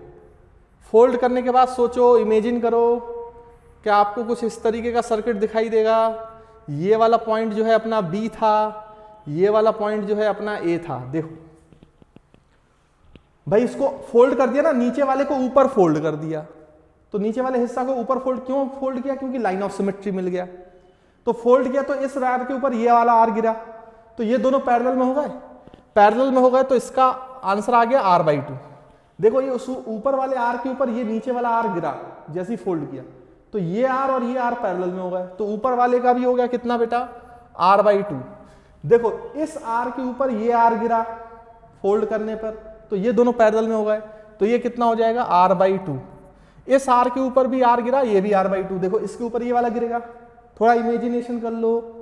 फोल्ड करने के बाद सोचो, इमेजिन करो कि आपको कुछ इस तरीके का सर्किट दिखाई देगा। ये वाला पॉइंट जो है अपना B था, ये वाला पॉइंट जो है अपना A था। देखो भाई इसको फोल्ड कर दिया ना, नीचे वाले को ऊपर फोल्ड कर दिया, तो नीचे वाले हिस्सा को ऊपर फोल्ड क्यों फोल्ड किया? क्योंकि लाइन ऑफ सिमेट्री मिल गया। तो फोल्ड किया तो इस वायर के ऊपर ये वाला आर गिरा, तो ये दोनों पैरेलल में हो गए, पैरेलल में हो गए तो इसका आंसर आ गया r/2। देखो ये उस ऊपर वाले आर के ऊपर ये नीचे वाला आर गिरा, जैसे ही फोल्ड किया तो ये आर और ये आर पैरेलल में हो गए, तो ऊपर वाले का भी हो गया कितना बेटा? r/2। देखो इस आर के ऊपर ये आर गिरा फोल्ड करने पर, तो ये दोनों पैरेलल में हो गए, तो ये कितना हो जाएगा? r/2। इस आर के ऊपर भी आर गिरा, ये भी r/2। देखो इसके ऊपर ये वाला गिरेगा, थोड़ा इमेजिनेशन कर लो,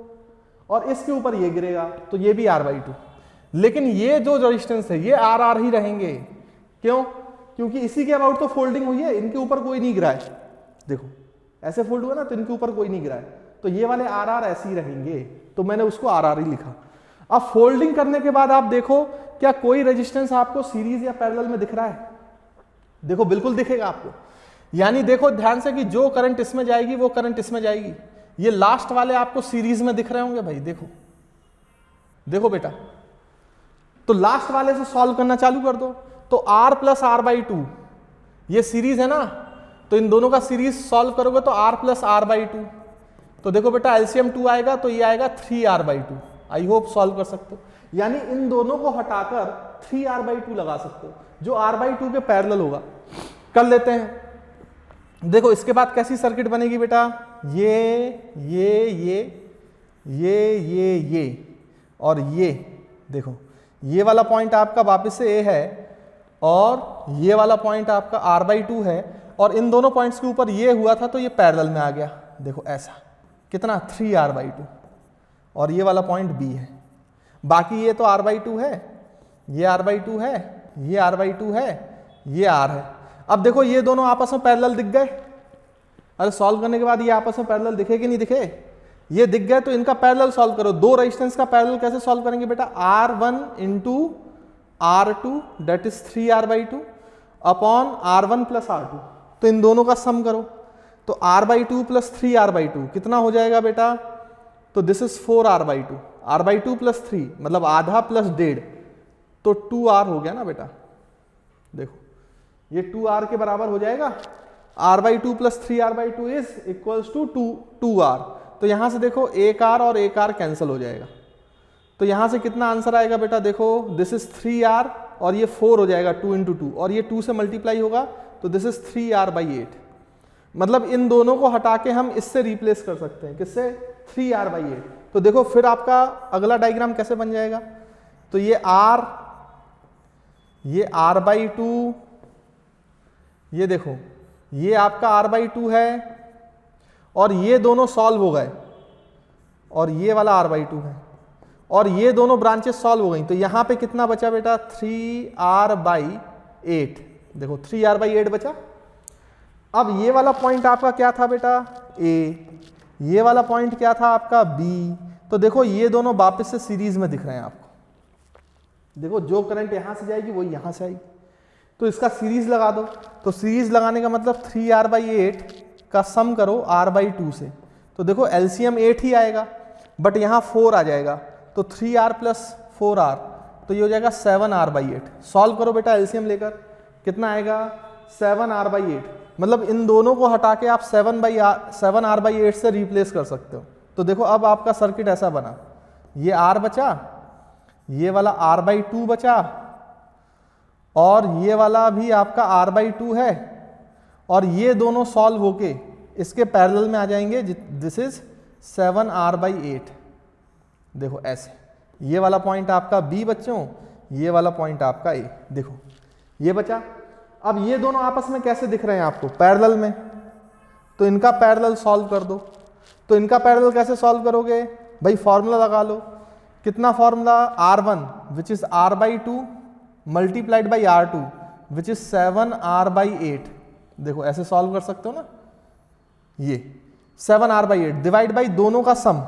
और इसके ऊपर ये गिरेगा तो ये भी r/2। लेकिन ये जो रेजिस्टेंस है ये r ही रहेंगे। क्यों? क्योंकि इसी के अबाउट तो फोल्डिंग हुई है, इनके ऊपर कोई नहीं गिरा है। देखो ऐसे फोल्ड हुआ ना, तो इनके ऊपर कोई नहीं गिरा है, तो ये वाले r ऐसे ही रहेंगे, तो मैंने उसको r ही लिखा। अब फोल्डिंग करने के बाद आप देखो क्या कोई रेजिस्टेंस आपको सीरीज या पैरेलल में दिख रहा है? देखो बिल्कुल दिखेगा आपको। यानी देखो ध्यान से कि जो करंट इसमें जाएगी वो करंट इसमें जाएगी। ये लास्ट वाले आपको सीरीज में दिख रहे होंगे भाई। देखो देखो बेटा, तो लास्ट वाले से सॉल्व करना चालू कर दो। तो r + r/2 ये सीरीज है ना, तो इन दोनों का सीरीज सॉल्व करोगे तो r + r/2। तो देखो बेटा एलसीएम 2 आएगा तो ये आएगा 3r/2। आई होप सॉल्व कर सकते हो। यानी इन दोनों को हटाकर 3r/2 लगा सकते हो, जो r/2 के पैरेलल होगा। कर लेते हैं। देखो इसके बाद कैसी सर्किट बनेगी बेटा? ये और ये। देखो ये वाला पॉइंट आपका वापस से A है, और ये वाला पॉइंट आपका r/2 है, और इन दोनों पॉइंट्स के ऊपर ये हुआ था तो ये पैरेलल में आ गया। देखो ऐसा कितना? 3r/2, और ये वाला पॉइंट B है। बाकी ये तो r/2 है, ये r/2 है, ये r/2 है, ये r है। अब देखो ये दोनों आपस में पैरेलल दिख गए। अरे सॉल्व करने के बाद ये आपस में पैरेलल दिखे कि नहीं दिखे? ये दिख गए, तो इनका पैरेलल सॉल्व करो। दो रेजिस्टेंस का पैरेलल कैसे सॉल्व करेंगे बेटा? r1 × r2 that is 3r/2 upon r1 + r2। तो इन दोनों का सम करो, तो r/2 + 3r/2 कितना हो जाएगा बेटा? तो दिस इज 4r/2, r/2 + 3 मतलब आधा प्लस 1.5, तो 2r हो गया ना बेटा। देखो ये 2r के बराबर हो जाएगा। r/2 + 3r/2 is equals to 2r। तो यहां से देखो एक r और एक r कैंसिल हो जाएगा, तो यहां से कितना आंसर आएगा बेटा? देखो दिस इज 3r और ये 4 हो जाएगा 2 × 2, और ये 2 से मल्टीप्लाई होगा तो दिस इज 3r/8। मतलब इन दोनों को हटा के हम इससे रिप्लेस कर सकते हैं। किससे? 3r/8। तो देखो फिर आपका अगला डायग्राम कैसे बन जाएगा? तो ये r/2, ये देखो ये आपका r/2 है, और ये दोनों सॉल्व हो गए, और ये वाला r/2 है, और ये दोनों ब्रांचेस सॉल्व हो गई। तो यहां पे कितना बचा बेटा? 3r/8। देखो 3r/8 बचा। अब ये वाला पॉइंट आपका क्या था बेटा? A। ये वाला पॉइंट क्या था आपका? B। तो देखो ये दोनों वापस से सीरीज में दिख रहे हैं आपको। देखो जो करंट यहां से जाएगी वो यहां से आएगी, तो इसका सीरीज लगा दो। तो सीरीज लगाने का मतलब 3r/8 का सम करो r/2 से। तो देखो एलसीएम 8 ही आएगा, बट यहाँ 4 आ जाएगा, तो 3r + 4r, तो ये हो जाएगा 7r/8। सॉल्व करो बेटा एलसीएम लेकर, कितना आएगा? 7r/8। मतलब इन दोनों को हटा के आप 7r/8 से रिप्लेस कर सकते हो। तो देखो अब आपका सर्किट ऐसा बना, ये r बचा, ये वाला r/2 बचा, और ये वाला भी आपका r/2 है, और ये दोनों सॉल्व होके इसके पैरेलल में आ जाएंगे। This is 7r/8। देखो ऐसे, ये वाला पॉइंट आपका B बच्चों, ये वाला पॉइंट आपका ए, देखो ये बचा। अब ये दोनों आपस में कैसे दिख रहे हैं आपको, पैरेलल में, तो इनका पैरेलल सॉल्व कर दो। तो इनका पैरेलल कैसे सॉल्व करोगे भाई, फॉर्मूला लगा लो। कितना formula, R1 which is R/2 multiplied by R2 which is 7R/8। देखो ऐसे सॉल्व कर सकते हो ना, ये 7R/8 डिवाइड बाई दोनों का सम,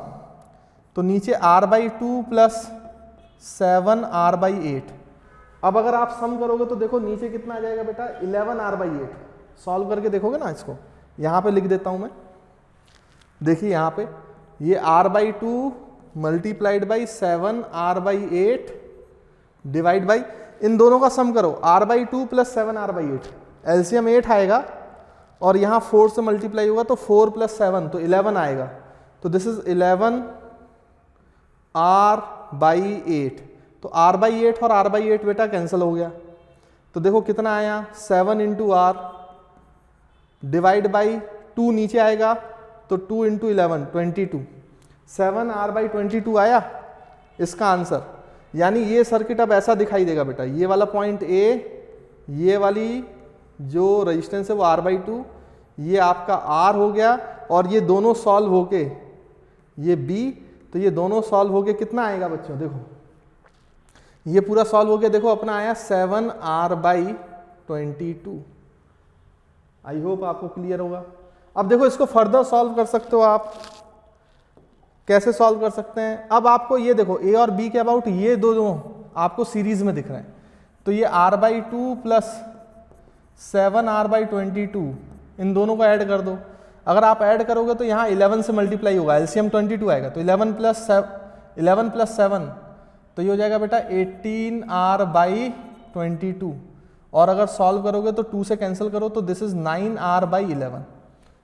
तो नीचे R/2 प्लस 7R/8। अब अगर आप सम करोगे तो देखो नीचे कितना आ जाएगा बेटा, 11R/8। सॉल्व करके देखोगे ना इसको, यहां पे लिख देता हूं मैं, देखिए यहां पे ये R/2 multiplied by 7R/8 divide by, इन दोनों का सम करो, R/2 प्लस 7R/8, एलसीएम 8 आएगा और यहाँ 4 से मल्टीप्लाई होगा तो 4 प्लस 7 तो 11 आएगा। तो दिस इज 11R/8। तो R/8 और R/8 बेटा कैंसिल हो गया, तो देखो कितना आया 7 इंटू R डिवाइड बाई 2 नीचे आएगा तो 2 इंटू 11 22, 7R/22 आया इसका आंसर। यानी ये सर्किट अब ऐसा दिखाई देगा बेटा, ये वाला पॉइंट ए, ये वाली जो रेजिस्टेंस है वो R/2, ये आपका R हो गया, और ये दोनों सॉल्व होके ये B, तो ये दोनों सॉल्व होके कितना आएगा बच्चों, देखो ये पूरा सॉल्व हो गया, देखो अपना आया 7R/22। आई होप आपको क्लियर होगा। अब देखो इसको फर्दर सॉल्व कर सकते हो आप, कैसे सॉल्व कर सकते हैं। अब आपको ये देखो A और B के अबाउट ये दोनों आपको सीरीज में दिख रहे हैं, तो ये R/2 प्लस 7R/22 इन दोनों को ऐड कर दो। अगर आप ऐड करोगे तो यहाँ 11 से मल्टीप्लाई होगा, एलसीएम 22 आएगा, तो 11 प्लस 7 तो ये हो जाएगा बेटा 18R/22। और अगर सॉल्व करोगे तो 2 से कैंसिल करो तो दिस इज 9R/11।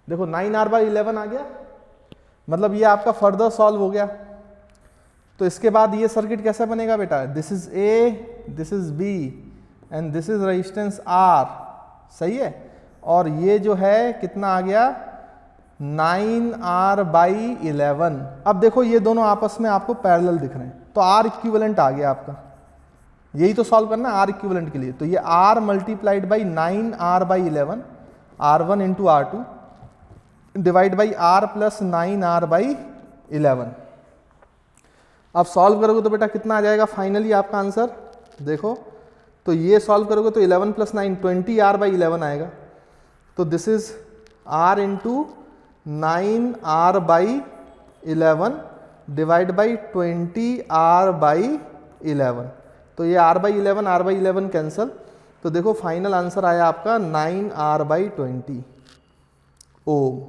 देखो 9R/11 आ गया, मतलब ये आपका फर्दर सॉल्व हो गया। तो इसके बाद ये सर्किट कैसा बनेगा बेटा, this is A, this is B and this is resistance R, सही है। और ये जो है कितना आ गया 9R/11। अब देखो ये दोनों आपस में आपको पैरेलल दिख रहे हैं, तो R इक्विवेलेंट आ गया आपका, यही तो सॉल्व करना है R इक्विवेलेंट के लिए। तो ये R multiplied by 9R/11, R1 into R2 divide by R plus 9R/11। अब सॉल्व करोगे तो बेटा कितना आ जाएगा फाइनली आपका आंसर, देखो तो ये सॉल्व करोगे तो 11 प्लस 9 20R/11 आएगा। तो this is R into 9R/11 divide by 20R/11। तो ये R/11 कैंसल, तो देखो फाइनल आंसर आया आपका 9R/20 ओम।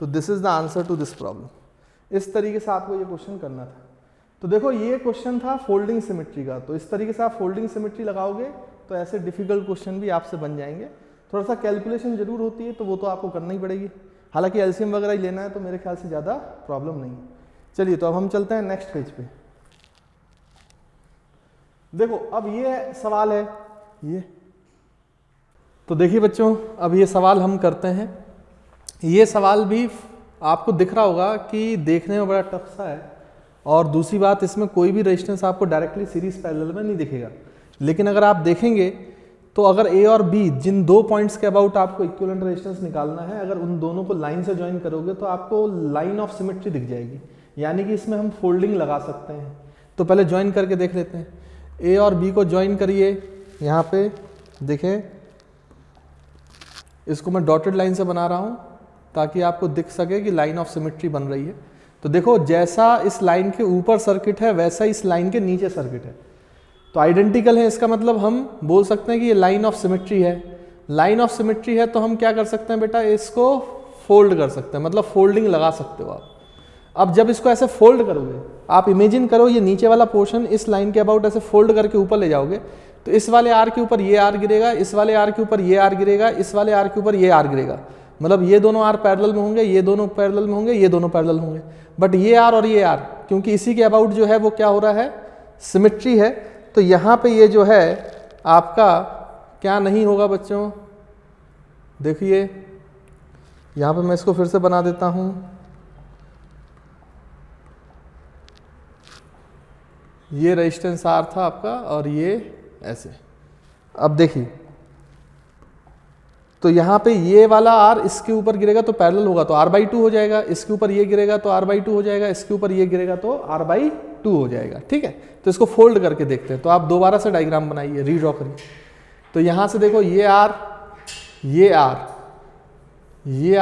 तो this is the answer to this problem. इस तरीके से आपको ये क्वेश्चन करना था। तो देखो ये क्वेश्चन था फोल्डिंग सिमेट्री का, तो इस तरीके से आप फोल्डिंग सिमेट्री लगाओगे तो ऐसे डिफिकल्ट क्वेश्चन भी आपसे बन जाएंगे। थोड़ा सा कैलकुलेशन जरूर होती है, तो वो तो आपको करना ही पड़ेगी। हालांकि एलसीएम वगैरह ही लेना है तो मेरे ख्याल से ज़्यादा प्रॉब्लम नहीं है। चलिए तो अब हम चलते हैं नेक्स्ट पेज पे। देखो अब ये सवाल है, ये तो देखिए बच्चों, अब ये सवाल हम करते हैं। ये सवाल भी आपको दिख रहा होगा कि देखने में बड़ा टफ सा है, और दूसरी बात इसमें कोई भी रेजिस्टेंस आपको डायरेक्टली सीरीज पैरेलल में नहीं दिखेगा। लेकिन अगर आप देखेंगे तो अगर A और B जिन दो पॉइंट्स के अबाउट आपको इक्विवेलेंट रेजिस्टेंस निकालना है, अगर उन दोनों को लाइन से ज्वाइन करोगे तो आपको लाइन ऑफ सिमेट्री दिख जाएगी, यानी कि इसमें हम फोल्डिंग लगा सकते हैं। तो पहले ज्वाइन करके देख लेते हैं। A और B को ज्वाइन करिए, यहाँ पे देखें, इसको मैं डॉटेड लाइन से बना रहा हूँ ताकि आपको दिख सके कि लाइन ऑफ सिमेट्री बन रही है। तो देखो जैसा इस लाइन के ऊपर सर्किट है वैसा इस लाइन के नीचे सर्किट है, तो आइडेंटिकल है, इसका मतलब हम बोल सकते हैं कि ये लाइन ऑफ सिमेट्री है। लाइन ऑफ सिमेट्री है तो हम क्या कर सकते हैं बेटा, इसको फोल्ड कर सकते हैं, मतलब फोल्डिंग लगा सकते हो आप। अब जब इसको ऐसे फोल्ड करोगे, आप इमेजिन करो ये नीचे वाला पोर्शन इस लाइन के अबाउट ऐसे फोल्ड करके ऊपर ले जाओगे, तो इस वाले आर के ऊपर ये आर गिरेगा, इस वाले आर के ऊपर ये आर गिरेगा, इस वाले आर के ऊपर ये आर गिरेगा। मतलब ये दोनों आर पैरेलल में होंगे, ये दोनों पैरेलल में होंगे, ये दोनों पैरेलल होंगे। बट ये आर और ये आर, क्योंकि इसी के अबाउट जो है वो क्या हो रहा है, सिमेट्री है, तो यहाँ पे ये जो है आपका क्या नहीं होगा बच्चों, देखिए यहाँ पे मैं इसको फिर से बना देता हूँ। ये रेजिस्टेंस आर था आपका और ये ऐसे। अब देखिए तो यहाँ पे ये वाला आर इसके ऊपर गिरेगा तो पैरेलल होगा तो r/2 हो जाएगा, इसके ऊपर ये गिरेगा तो r/2 हो जाएगा, इसके ऊपर ये गिरेगा तो r/2 हो जाएगा। ठीक है, तो इसको फोल्ड करके देखते हैं। तो आप दोबारा से डायग्राम बनाइए, रीड्रॉ करिए। तो यहाँ से देखो ये r, ये r, ये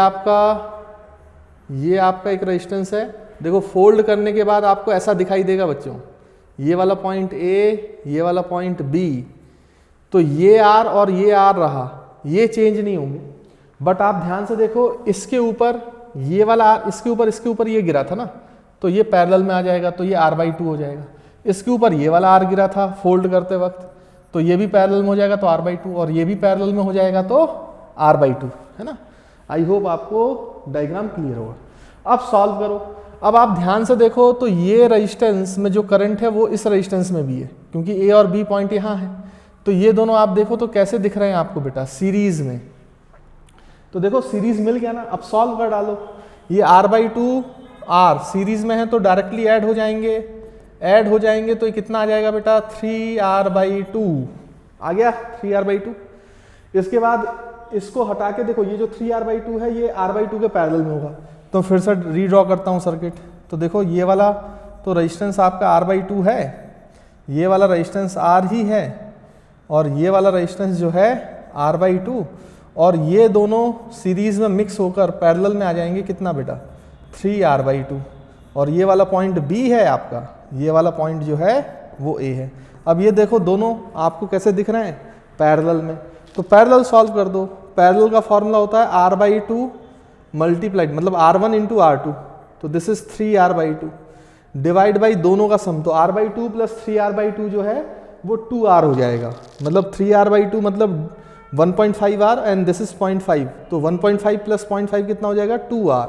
आपका एक रेजिस्टेंस है। देखो फोल्ड करने के बाद आपको ऐसा दिखाई देगा बच्चों, ये वाला पॉइंट A, ये वाला पॉइंट B, तो ये R और ये R रहा, ये चेंज नहीं होंगे। बट आप ध्यान से देखो इसके ऊपर ये वाला R, इसके ऊपर ये गिरा था ना, तो ये पैरेलल में आ जाएगा तो ये r/2 हो जाएगा। इसके ऊपर ये वाला R गिरा था फोल्ड करते वक्त, तो ये भी पैरेलल में हो जाएगा तो r/2, और ये भी पैरेलल में हो जाएगा तो r/2, है ना। आई होप आपको डायग्राम क्लियर होगा। अब सॉल्व करो। अब आप ध्यान से देखो तो ये रेजिस्टेंस में जो करंट है वो इस रेजिस्टेंस में भी है, क्योंकि ए और बी पॉइंट यहाँ है। तो ये दोनों आप देखो तो कैसे दिख रहे हैं आपको बेटा, सीरीज में। तो देखो सीरीज मिल गया ना। अब सॉल्व कर डालो। ये r/2 r सीरीज में है तो डायरेक्टली ऐड हो जाएंगे तो ये कितना आ जाएगा बेटा, 3r/2 आ गया, 3r/2। इसके बाद इसको हटा के देखो, ये जो 3r/2 है ये r/2 के पैरेलल में होगा। तो फिर से रीड्रॉ करता हूँ सर्किट। तो देखो ये वाला तो रेजिस्टेंस आपका r/2 है, ये वाला रेजिस्टेंस r ही है, और ये वाला रेजिस्टेंस जो है r/2, और ये दोनों सीरीज में मिक्स होकर पैरेलल में आ जाएंगे कितना बेटा, 3r/2। और ये वाला पॉइंट B है आपका, ये वाला पॉइंट जो है वो A है। अब ये देखो दोनों आपको कैसे दिख रहे हैं, पैरेलल में। तो पैरेलल सॉल्व कर दो। पैरेलल का फॉर्मूला होता है r/2 मल्टीप्लाइड, मतलब r1 इंटू r2, तो this is 3r/2 divide by दोनों का सम, तो r/2 प्लस 3r/2 जो है वो 2r हो जाएगा। मतलब 3r/2 मतलब 1.5r एंड दिस इज 0.5, तो 1.5 प्लस 0.5 कितना हो जाएगा, 2r।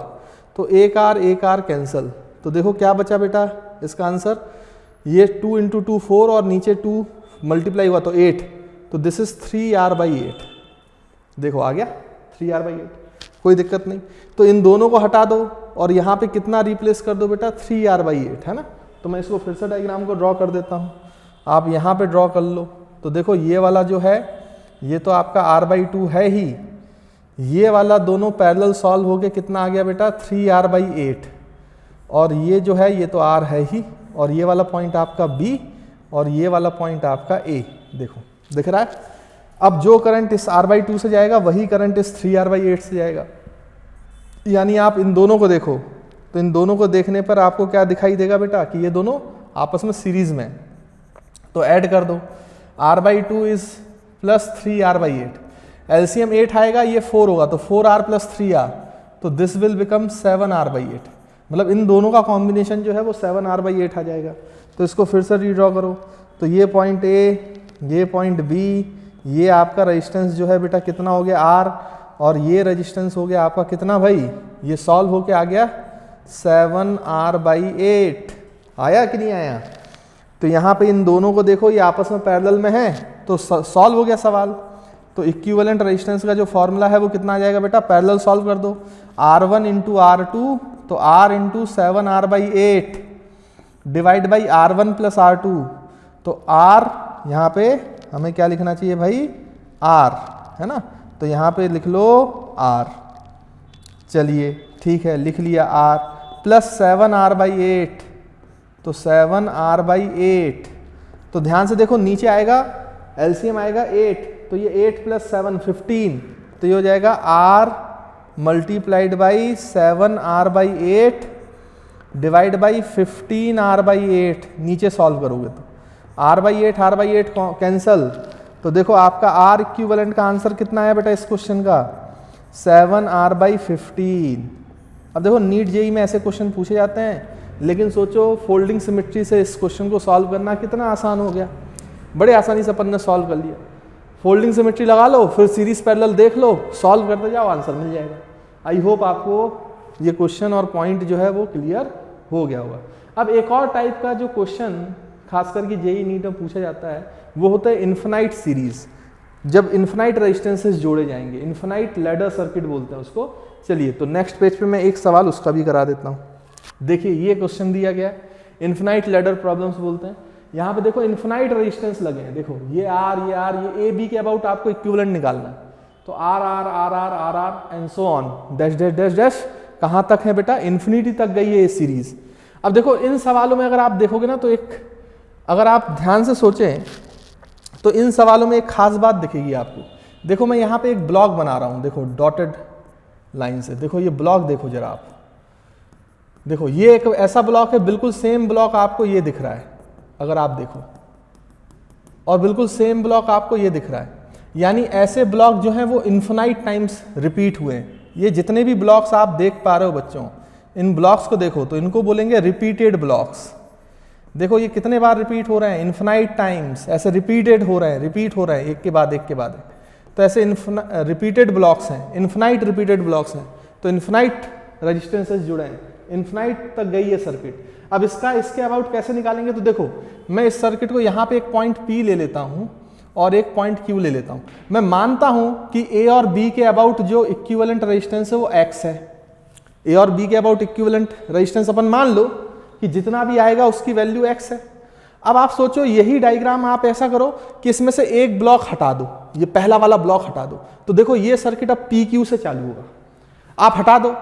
तो एक r कैंसिल। तो देखो क्या बचा बेटा इसका आंसर, ये 2 इंटू 2 4 और नीचे 2 मल्टीप्लाई हुआ तो 8, तो दिस इज 3r/8। देखो आ गया 3r/8, कोई दिक्कत नहीं। तो इन दोनों को हटा दो और यहाँ पे कितना रिप्लेस कर दो बेटा, 3r/8, है ना। तो मैं इसको फिर से डायग्राम को ड्रॉ कर देता हूँ, आप यहाँ पे ड्रॉ कर लो। तो देखो ये वाला जो है ये तो आपका r/2 है ही, ये वाला दोनों पैरेलल सॉल्व हो गए, कितना आ गया बेटा, 3r/8, और ये जो है ये तो r है ही, और ये वाला पॉइंट आपका B और ये वाला पॉइंट आपका A। देखो दिख रहा है। अब जो करंट इस r/2 से जाएगा वही करंट इस 3r/8 से जाएगा। यानी आप इन दोनों को देखो तो इन दोनों को देखने पर आपको क्या दिखाई देगा बेटा, कि ये दोनों आपस में सीरीज में। तो ऐड कर दो, r/2 is plus 3r/8, LCM 8 आएगा, ये 4 होगा तो 4r प्लस 3r, तो दिस विल बिकम 7r/8। मतलब इन दोनों का कॉम्बिनेशन जो है वो 7r/8 आ जाएगा। तो इसको फिर से रीड्रॉ करो। तो ये पॉइंट A, ये पॉइंट B, ये आपका रेजिस्टेंस जो है बेटा कितना हो गया R, और ये रेजिस्टेंस हो गया आपका कितना भाई, ये सॉल्व होके आ गया 7r/8। आया कि नहीं आया। तो यहाँ पे इन दोनों को देखो ये आपस में पैरेलल में है, तो सॉल्व हो गया सवाल। तो इक्विवेलेंट रेजिस्टेंस का जो फॉर्मूला है वो कितना आ जाएगा बेटा, पैरेलल सॉल्व कर दो, r1 इंटू r2, तो r into 7r/8 divide by r1 plus r2, तो r यहाँ पे हमें क्या लिखना चाहिए भाई, r, है ना। तो यहाँ पे लिख लो r, चलिए ठीक है लिख लिया r, प्लस 7r/8, तो 7r/8। तो ध्यान से देखो नीचे आएगा एलसीएम आएगा 8, तो ये 8 प्लस 7 15, तो ये हो जाएगा r multiplied by 7r/8 divide by 15r/8। नीचे सॉल्व करोगे तो r/8 कैंसल, तो देखो आपका r इक्विवेलेंट का आंसर कितना है बेटा इस क्वेश्चन का, 7r/15। अब देखो नीट जेई में ऐसे क्वेश्चन पूछे जाते हैं, लेकिन सोचो फोल्डिंग सिमेट्री से इस क्वेश्चन को सॉल्व करना कितना आसान हो गया। बड़े आसानी से अपन ने सॉल्व कर लिया। फोल्डिंग सिमेट्री लगा लो, फिर सीरीज पैरेलल देख लो, सॉल्व करते जाओ, आंसर मिल जाएगा। आई होप आपको ये क्वेश्चन और पॉइंट जो है वो क्लियर हो गया होगा। अब एक और टाइप का जो क्वेश्चन खास करके जेई नीट में पूछा जाता है वो होता है इन्फिनाइट सीरीज, जब इन्फिनाइट रेजिस्टेंसेस जोड़े जाएंगे, इन्फिनाइट लैडर सर्किट बोलते हैं उसको। चलिए तो नेक्स्ट पेज पे मैं एक सवाल उसका भी करा देता हूँ। देखिए ये क्वेश्चन दिया गया है, इन्फिनाइट लैडर प्रॉब्लम्स बोलते हैं। यहाँ पे देखो इन्फिनाइट रेजिस्टेंस लगे हैं, देखो ये ए बी के अबाउट आपको इक्विवेलेंट निकालना है, तो R and so on dash dash dash dash कहाँ तक है बेटा, इन्फिनिटी तक गई है ये सीरीज। अब देखो इन सवालों में अगर आप देखोगे ना, तो एक अगर आप ध्यान से सोचें तो इन सवालों में एक खास बात दिखेगी आपको। देखो मैं यहाँ पे एक ब्लॉक बना रहा हूँ, देखो डॉटेड लाइन से, देखो ये ब्लॉक देखो जरा आप, देखो ये एक ऐसा ब्लॉक है, बिल्कुल सेम ब्लॉक आपको ये दिख रहा है अगर आप देखो, और बिल्कुल सेम ब्लॉक आपको ये दिख रहा है, यानी ऐसे ब्लॉक जो हैं वो इन्फिनाइट टाइम्स रिपीट हुए हैं। ये जितने भी ब्लॉक्स आप देख पा रहे हो बच्चों, इन ब्लॉक्स को देखो तो इनको बोलेंगे रिपीटेड ब्लॉक्स। देखो ये कितने बार रिपीट हो रहे हैं, इन्फिनाइट टाइम्स ऐसे रिपीटेड हो रहे हैं, रिपीट हो रहे हैं एक के बाद एक के बाद एक। तो ऐसे रिपीटेड ब्लॉक्स हैं, इन्फिनाइट रिपीटेड ब्लॉक्स हैं, तो इन्फिनाइट रेजिस्टेंसेस जुड़े हैं, इन्फिनाइट तक गई है सर्किट। अब इसके अबाउट कैसे निकालेंगे, तो देखो मैं इस सर्किट को यहाँ पे एक पॉइंट P ले लेता हूँ और एक पॉइंट Q ले लेता हूँ। मैं मानता हूँ कि A और B के अबाउट जो इक्विवेलेंट रेजिस्टेंस है वो X है। A और B के अबाउट इक्विवेलेंट रेजिस्टेंस अपन मान लो कि जितना भी आएगा उसकी वैल्यू X है। अब आप सोचो यही डायग्राम आप ऐसा करो कि इसमें से एक ब्लॉक हटा दो, ये पहला वाला ब्लॉक हटा दो, तो देखो ये सर्किट अब PQ से चालू होगा। आप हटा दो,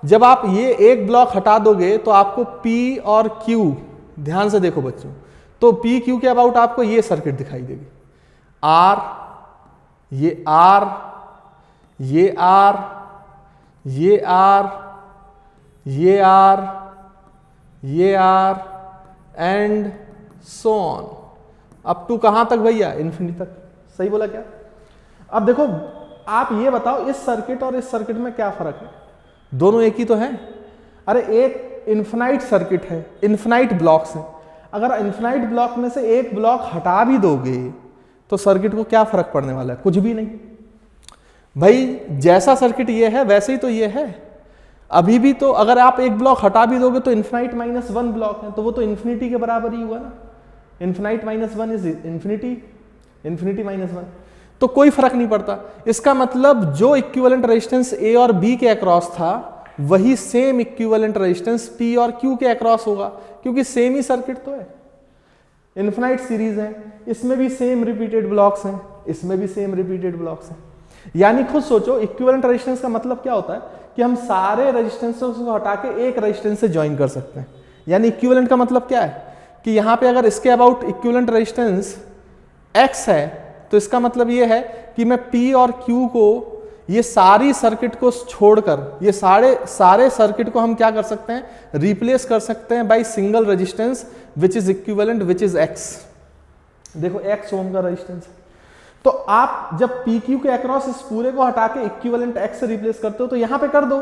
जब आप ये एक ब्लॉक हटा दोगे तो आपको P और Q, ध्यान से देखो बच्चों, तो PQ के अबाउट आपको ये सर्किट दिखाई देगी, R, ये R, ये R, ये R, ये R, ये R and so on up to कहां तक भैया, इन्फिनिटी तक। सही बोला क्या? अब देखो आप ये बताओ इस सर्किट और इस सर्किट में क्या फर्क है, दोनों एक ही तो है। अरे एक इन्फिनाइट सर्किट है, इन्फिनाइट ब्लॉक्स हैं, अगर इन्फिनाइट ब्लॉक में से एक ब्लॉक हटा भी दोगे तो सर्किट को क्या फर्क पड़ने वाला है, कुछ भी नहीं भाई। जैसा सर्किट ये है वैसे ही तो ये है। अभी भी तो अगर आप एक ब्लॉक हटा भी दोगे तो इन्फिनाइट -1 ब्लॉक है, तो वो तो इन्फिनिटी के बराबर ही हुआ ना। इन्फिनाइट -1 इज इन्फिनिटी, इन्फिनिटी -1, तो कोई फर्क नहीं पड़ता। इसका मतलब जो इक्विवेलेंट रेजिस्टेंस A और B के अक्रॉस था वही सेम इक्विवेलेंट रेजिस्टेंस P और Q के अक्रॉस होगा, क्योंकि सेम ही सर्किट तो है, इन्फिनाइट सीरीज है, इसमें भी सेम रिपीटेड ब्लॉक्स हैं, इसमें भी सेम रिपीटेड ब्लॉक्स हैं। यानी खुद सोचो इक्विवेलेंट रेजिस्टेंस का मतलब क्या होता है कि हम सारे रेजिस्टेंस को हटा के एक रेजिस्टेंस से ज्वाइन कर सकते हैं। यानी इक्विवेलेंट का मतलब क्या है कि यहाँ पे अगर इसके अबाउट इक्विवेलेंट रेजिस्टेंस X है तो इसका मतलब ये है कि मैं P और Q को, ये सारी सर्किट को छोड़कर, ये सारे सर्किट को हम क्या कर सकते हैं, रिप्लेस कर सकते हैं by single resistance which is equivalent which is X। देखो X ओम का रेजिस्टेंस, तो आप जब PQ के अक्रॉस इस पूरे को हटा के इक्विवेलेंट X से रिप्लेस करते हो तो यहां पे कर दो,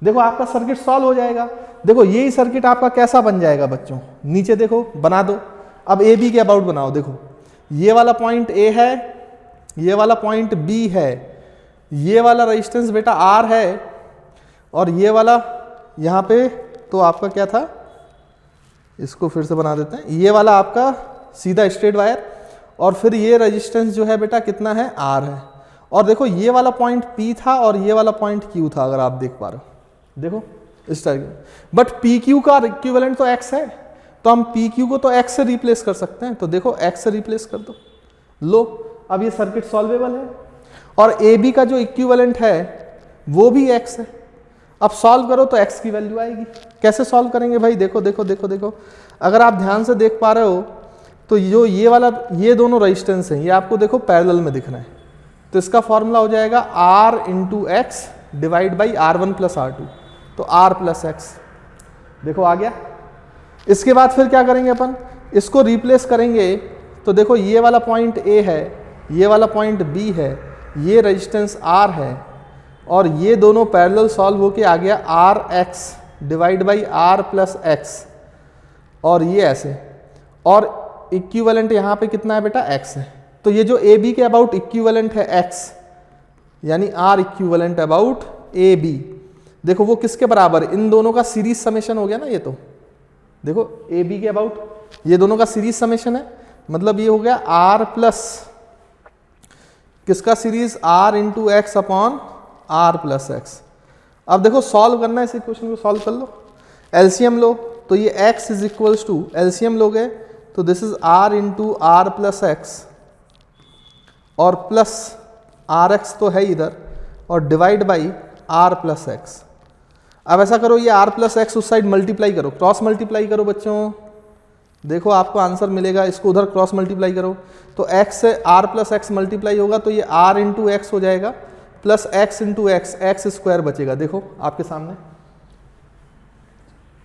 देखो आपका सर्किट सॉल्व हो जाएगा। देखो यही सर्किट आपका कैसा बन जाएगा बच्चों, नीचे देखो बना दो। अब AB के अबाउट बनाओ, देखो ये वाला पॉइंट A है, ये वाला पॉइंट B है, ये वाला रेजिस्टेंस बेटा R है, और ये वाला यहाँ पे तो आपका क्या था, इसको फिर से बना देते हैं, ये वाला आपका सीधा स्ट्रेट वायर, और फिर ये रेजिस्टेंस जो है बेटा कितना है, R है। और देखो ये वाला पॉइंट P था और ये वाला पॉइंट Q था, अगर आप देख पा रहे हो, देखो इस टाइप। बट PQ का इक्विवेलेंट तो X है, तो हम PQ को तो X से रिप्लेस कर सकते हैं, तो देखो X से रिप्लेस कर दो, लो अब ये सर्किट सॉल्वेबल है। और AB का जो इक्विवेलेंट है वो भी X है, अब सॉल्व करो तो X की वैल्यू आएगी। कैसे सॉल्व करेंगे भाई, देखो देखो देखो देखो, अगर आप ध्यान से देख पा रहे हो तो जो ये दोनों रेजिस्टेंस हैं ये आपको देखो पैरेलल में दिख रहे हैं, तो इसका फॉर्मूला हो जाएगा R × X divide by R1 + R2, तो R + X। देखो आ गया। इसके बाद फिर क्या करेंगे अपन, इसको रिप्लेस करेंगे, तो देखो ये वाला पॉइंट A है, ये वाला पॉइंट B है, ये रेजिस्टेंस R है, और ये दोनों पैरेलल सॉल्व होके आ गया RX divide by R + X, और ये ऐसे, और इक्विवेलेंट यहाँ पे कितना है बेटा, X है। तो ये जो AB के अबाउट इक्विवेलेंट है X, यानी R इक्विवेलेंट अबाउट AB, देखो वो किसके बराबर, इन दोनों का सीरीज समेशन हो गया ना। ये तो देखो AB के अबाउट ये दोनों का सीरीज समेशन है, मतलब ये हो गया R प्लस किसका series, R × X upon R + X। अब देखो सॉल्व करना है, इस इक्वेशन को सॉल्व कर लो, एलसीएम लो, तो ये X is equals to, LCM लोगे तो this is R into R plus X और प्लस आर एक्स तो है इधर और divide by R plus X. अब ऐसा करो, ये आर प्लस एक्स उस साइड मल्टीप्लाई करो, क्रॉस मल्टीप्लाई करो बच्चों, देखो आपको आंसर मिलेगा। इसको उधर क्रॉस मल्टीप्लाई करो तो x से r प्लस एक्स मल्टीप्लाई होगा तो ये r इंटू एक्स हो जाएगा plus x into x, x square बचेगा देखो आपके सामने।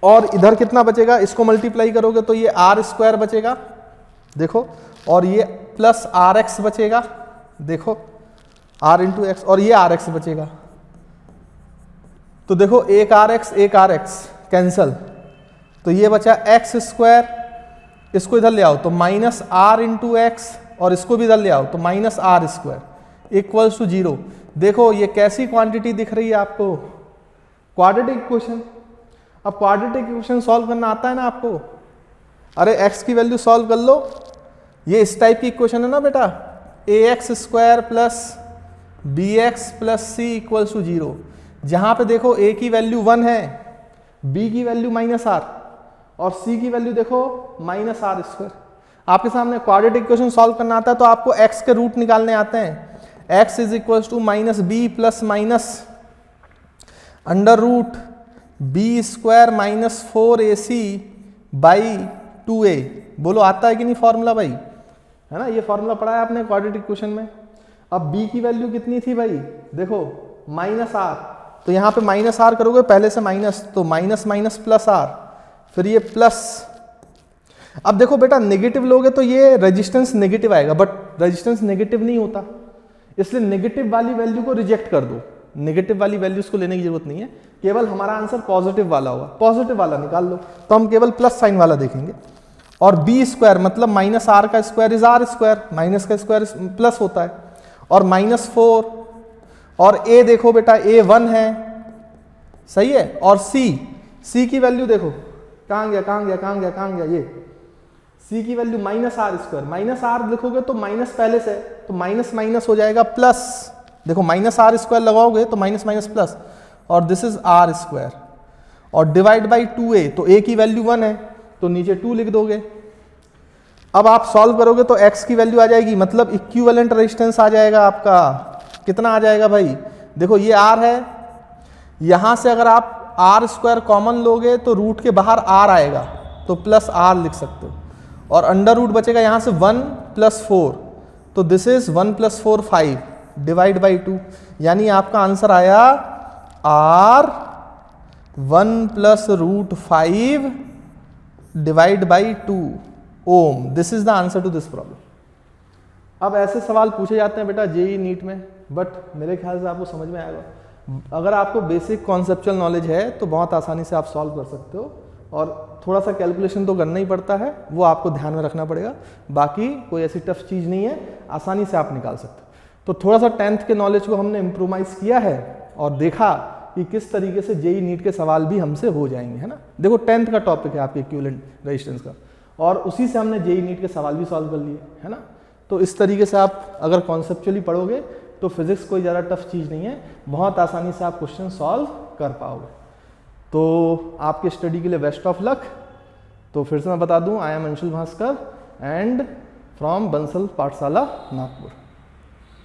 और इधर कितना बचेगा, इसको मल्टीप्लाई करोगे तो ये r स्क्वायर बचेगा देखो, और ये प्लस आर एक्स बचेगा देखो, r इंटू एक्स, और ये आर एक्स बचेगा। तो देखो एक आर एक्स कैंसल, तो ये बचा एक्स स्क्वायर, इसको इधर ले आओ तो माइनस आर इंटू एक्स, और इसको भी इधर ले आओ तो minus R square equals to 0। देखो ये कैसी क्वांटिटी दिख रही है आपको, क्वाड्रेटिक इक्वेशन। अब क्वाड्रेटिक इक्वेशन सॉल्व करना आता है ना आपको, अरे एक्स की वैल्यू सॉल्व कर लो, ये इस टाइप की इक्वेशन है ना बेटा, a x square plus b x plus c equals to 0, जहां पे देखो a की वैल्यू 1 है, b की वैल्यू माइनस आर और c की वैल्यू देखो माइनस आर स्क्वायर। आपके सामने क्वाड्रेटिक इक्वेशन सॉल्व करना आता है तो आपको x के रूट निकालने आते हैं। x is equals to minus B plus minus under root B square minus 4ac by 2a। बोलो आता है कि नहीं फॉर्मूला भाई, है ना, ये फॉर्मूला पढ़ा है आपने क्वाड्रेटिक इक्वेशन में। अब b की वैल्यू कितनी थी भाई, देखो माइनस आर, तो यहाँ पे माइनस आर करोगे पहले से माइनस, तो माइनस माइनस प्लस आर, फिर ये प्लस। अब देखो बेटा नेगेटिव लोगे तो ये रेजिस्टेंस नेगेटिव आएगा, बट रेजिस्टेंस नेगेटिव नहीं होता, इसलिए नेगेटिव वाली वैल्यू को रिजेक्ट कर दो, नेगेटिव वाली वैल्यूज को लेने की जरूरत नहीं है, केवल हमारा आंसर पॉजिटिव वाला होगा, पॉजिटिव वाला निकाल लो, तो हम केवल प्लस साइन वाला देखेंगे। और बी स्क्वायर मतलब माइनस आर का square is R square, minus का स्क्वायर प्लस होता है, और माइनस 4, और a देखो बेटा a 1 है, सही है, और c की वैल्यू देखो कहाँ गया, ये c की value minus R square, minus R लिखोगे तो माइनस पहले से, तो माइनस माइनस हो जाएगा प्लस, देखो माइनस आर स्क्वायर लगाओगे तो माइनस माइनस प्लस, और दिस इज आर स्क्वायर, और डिवाइड बाई 2a, तो a की वैल्यू 1 है तो नीचे 2 लिख दोगे। अब आप सॉल्व करोगे तो x की वैल्यू आ जाएगी, मतलब इक्विवेलेंट रेजिस्टेंस आ जाएगा आपका, कितना आ जाएगा भाई, देखो ये r है, यहां से अगर आप r स्क्वायर कॉमन लोगे तो रूट के बाहर r आएगा तो प्लस r लिख सकते हो, और अंडर रूट बचेगा यहां से 1 प्लस 4, तो this is 1 plus 4 5 divide by 2, यानी आपका आंसर आया r 1 plus root 5 divide by 2 ohm. This is the answer to this problem. अब ऐसे सवाल पूछे जाते हैं बेटा जेई नीट में, बट मेरे ख्याल से आपको समझ में आएगा। अगर आपको बेसिक कॉन्सेप्चुअल नॉलेज है तो बहुत आसानी से आप सॉल्व कर सकते हो, और थोड़ा सा कैलकुलेशन तो करना ही पड़ता है, वो आपको ध्यान में रखना पड़ेगा, बाकी कोई ऐसी टफ चीज़ नहीं है, आसानी से आप निकाल सकते हो। तो थोड़ा सा 10th के नॉलेज को हमने इम्प्रोवाइज किया है और देखा कि किस तरीके से जेई नीट के सवाल भी हमसे हो जाएंगे, है ना। देखो 10th का टॉपिक है आपके इक्विवेलेंट रेजिस्टेंस का, और उसी से हमने जेई नीट के सवाल भी सॉल्व कर लिए, है ना। तो इस तरीके से आप अगर कॉन्सेप्चुअली पढ़ोगे तो फिजिक्स कोई ज़्यादा टफ चीज़ नहीं है, बहुत आसानी से आप क्वेश्चन सॉल्व कर पाओगे। तो आपके स्टडी के लिए बेस्ट ऑफ लक। तो फिर से मैं बता दूं, I am Anshul Bhaskar and from Bansal Pathshala Nagpur.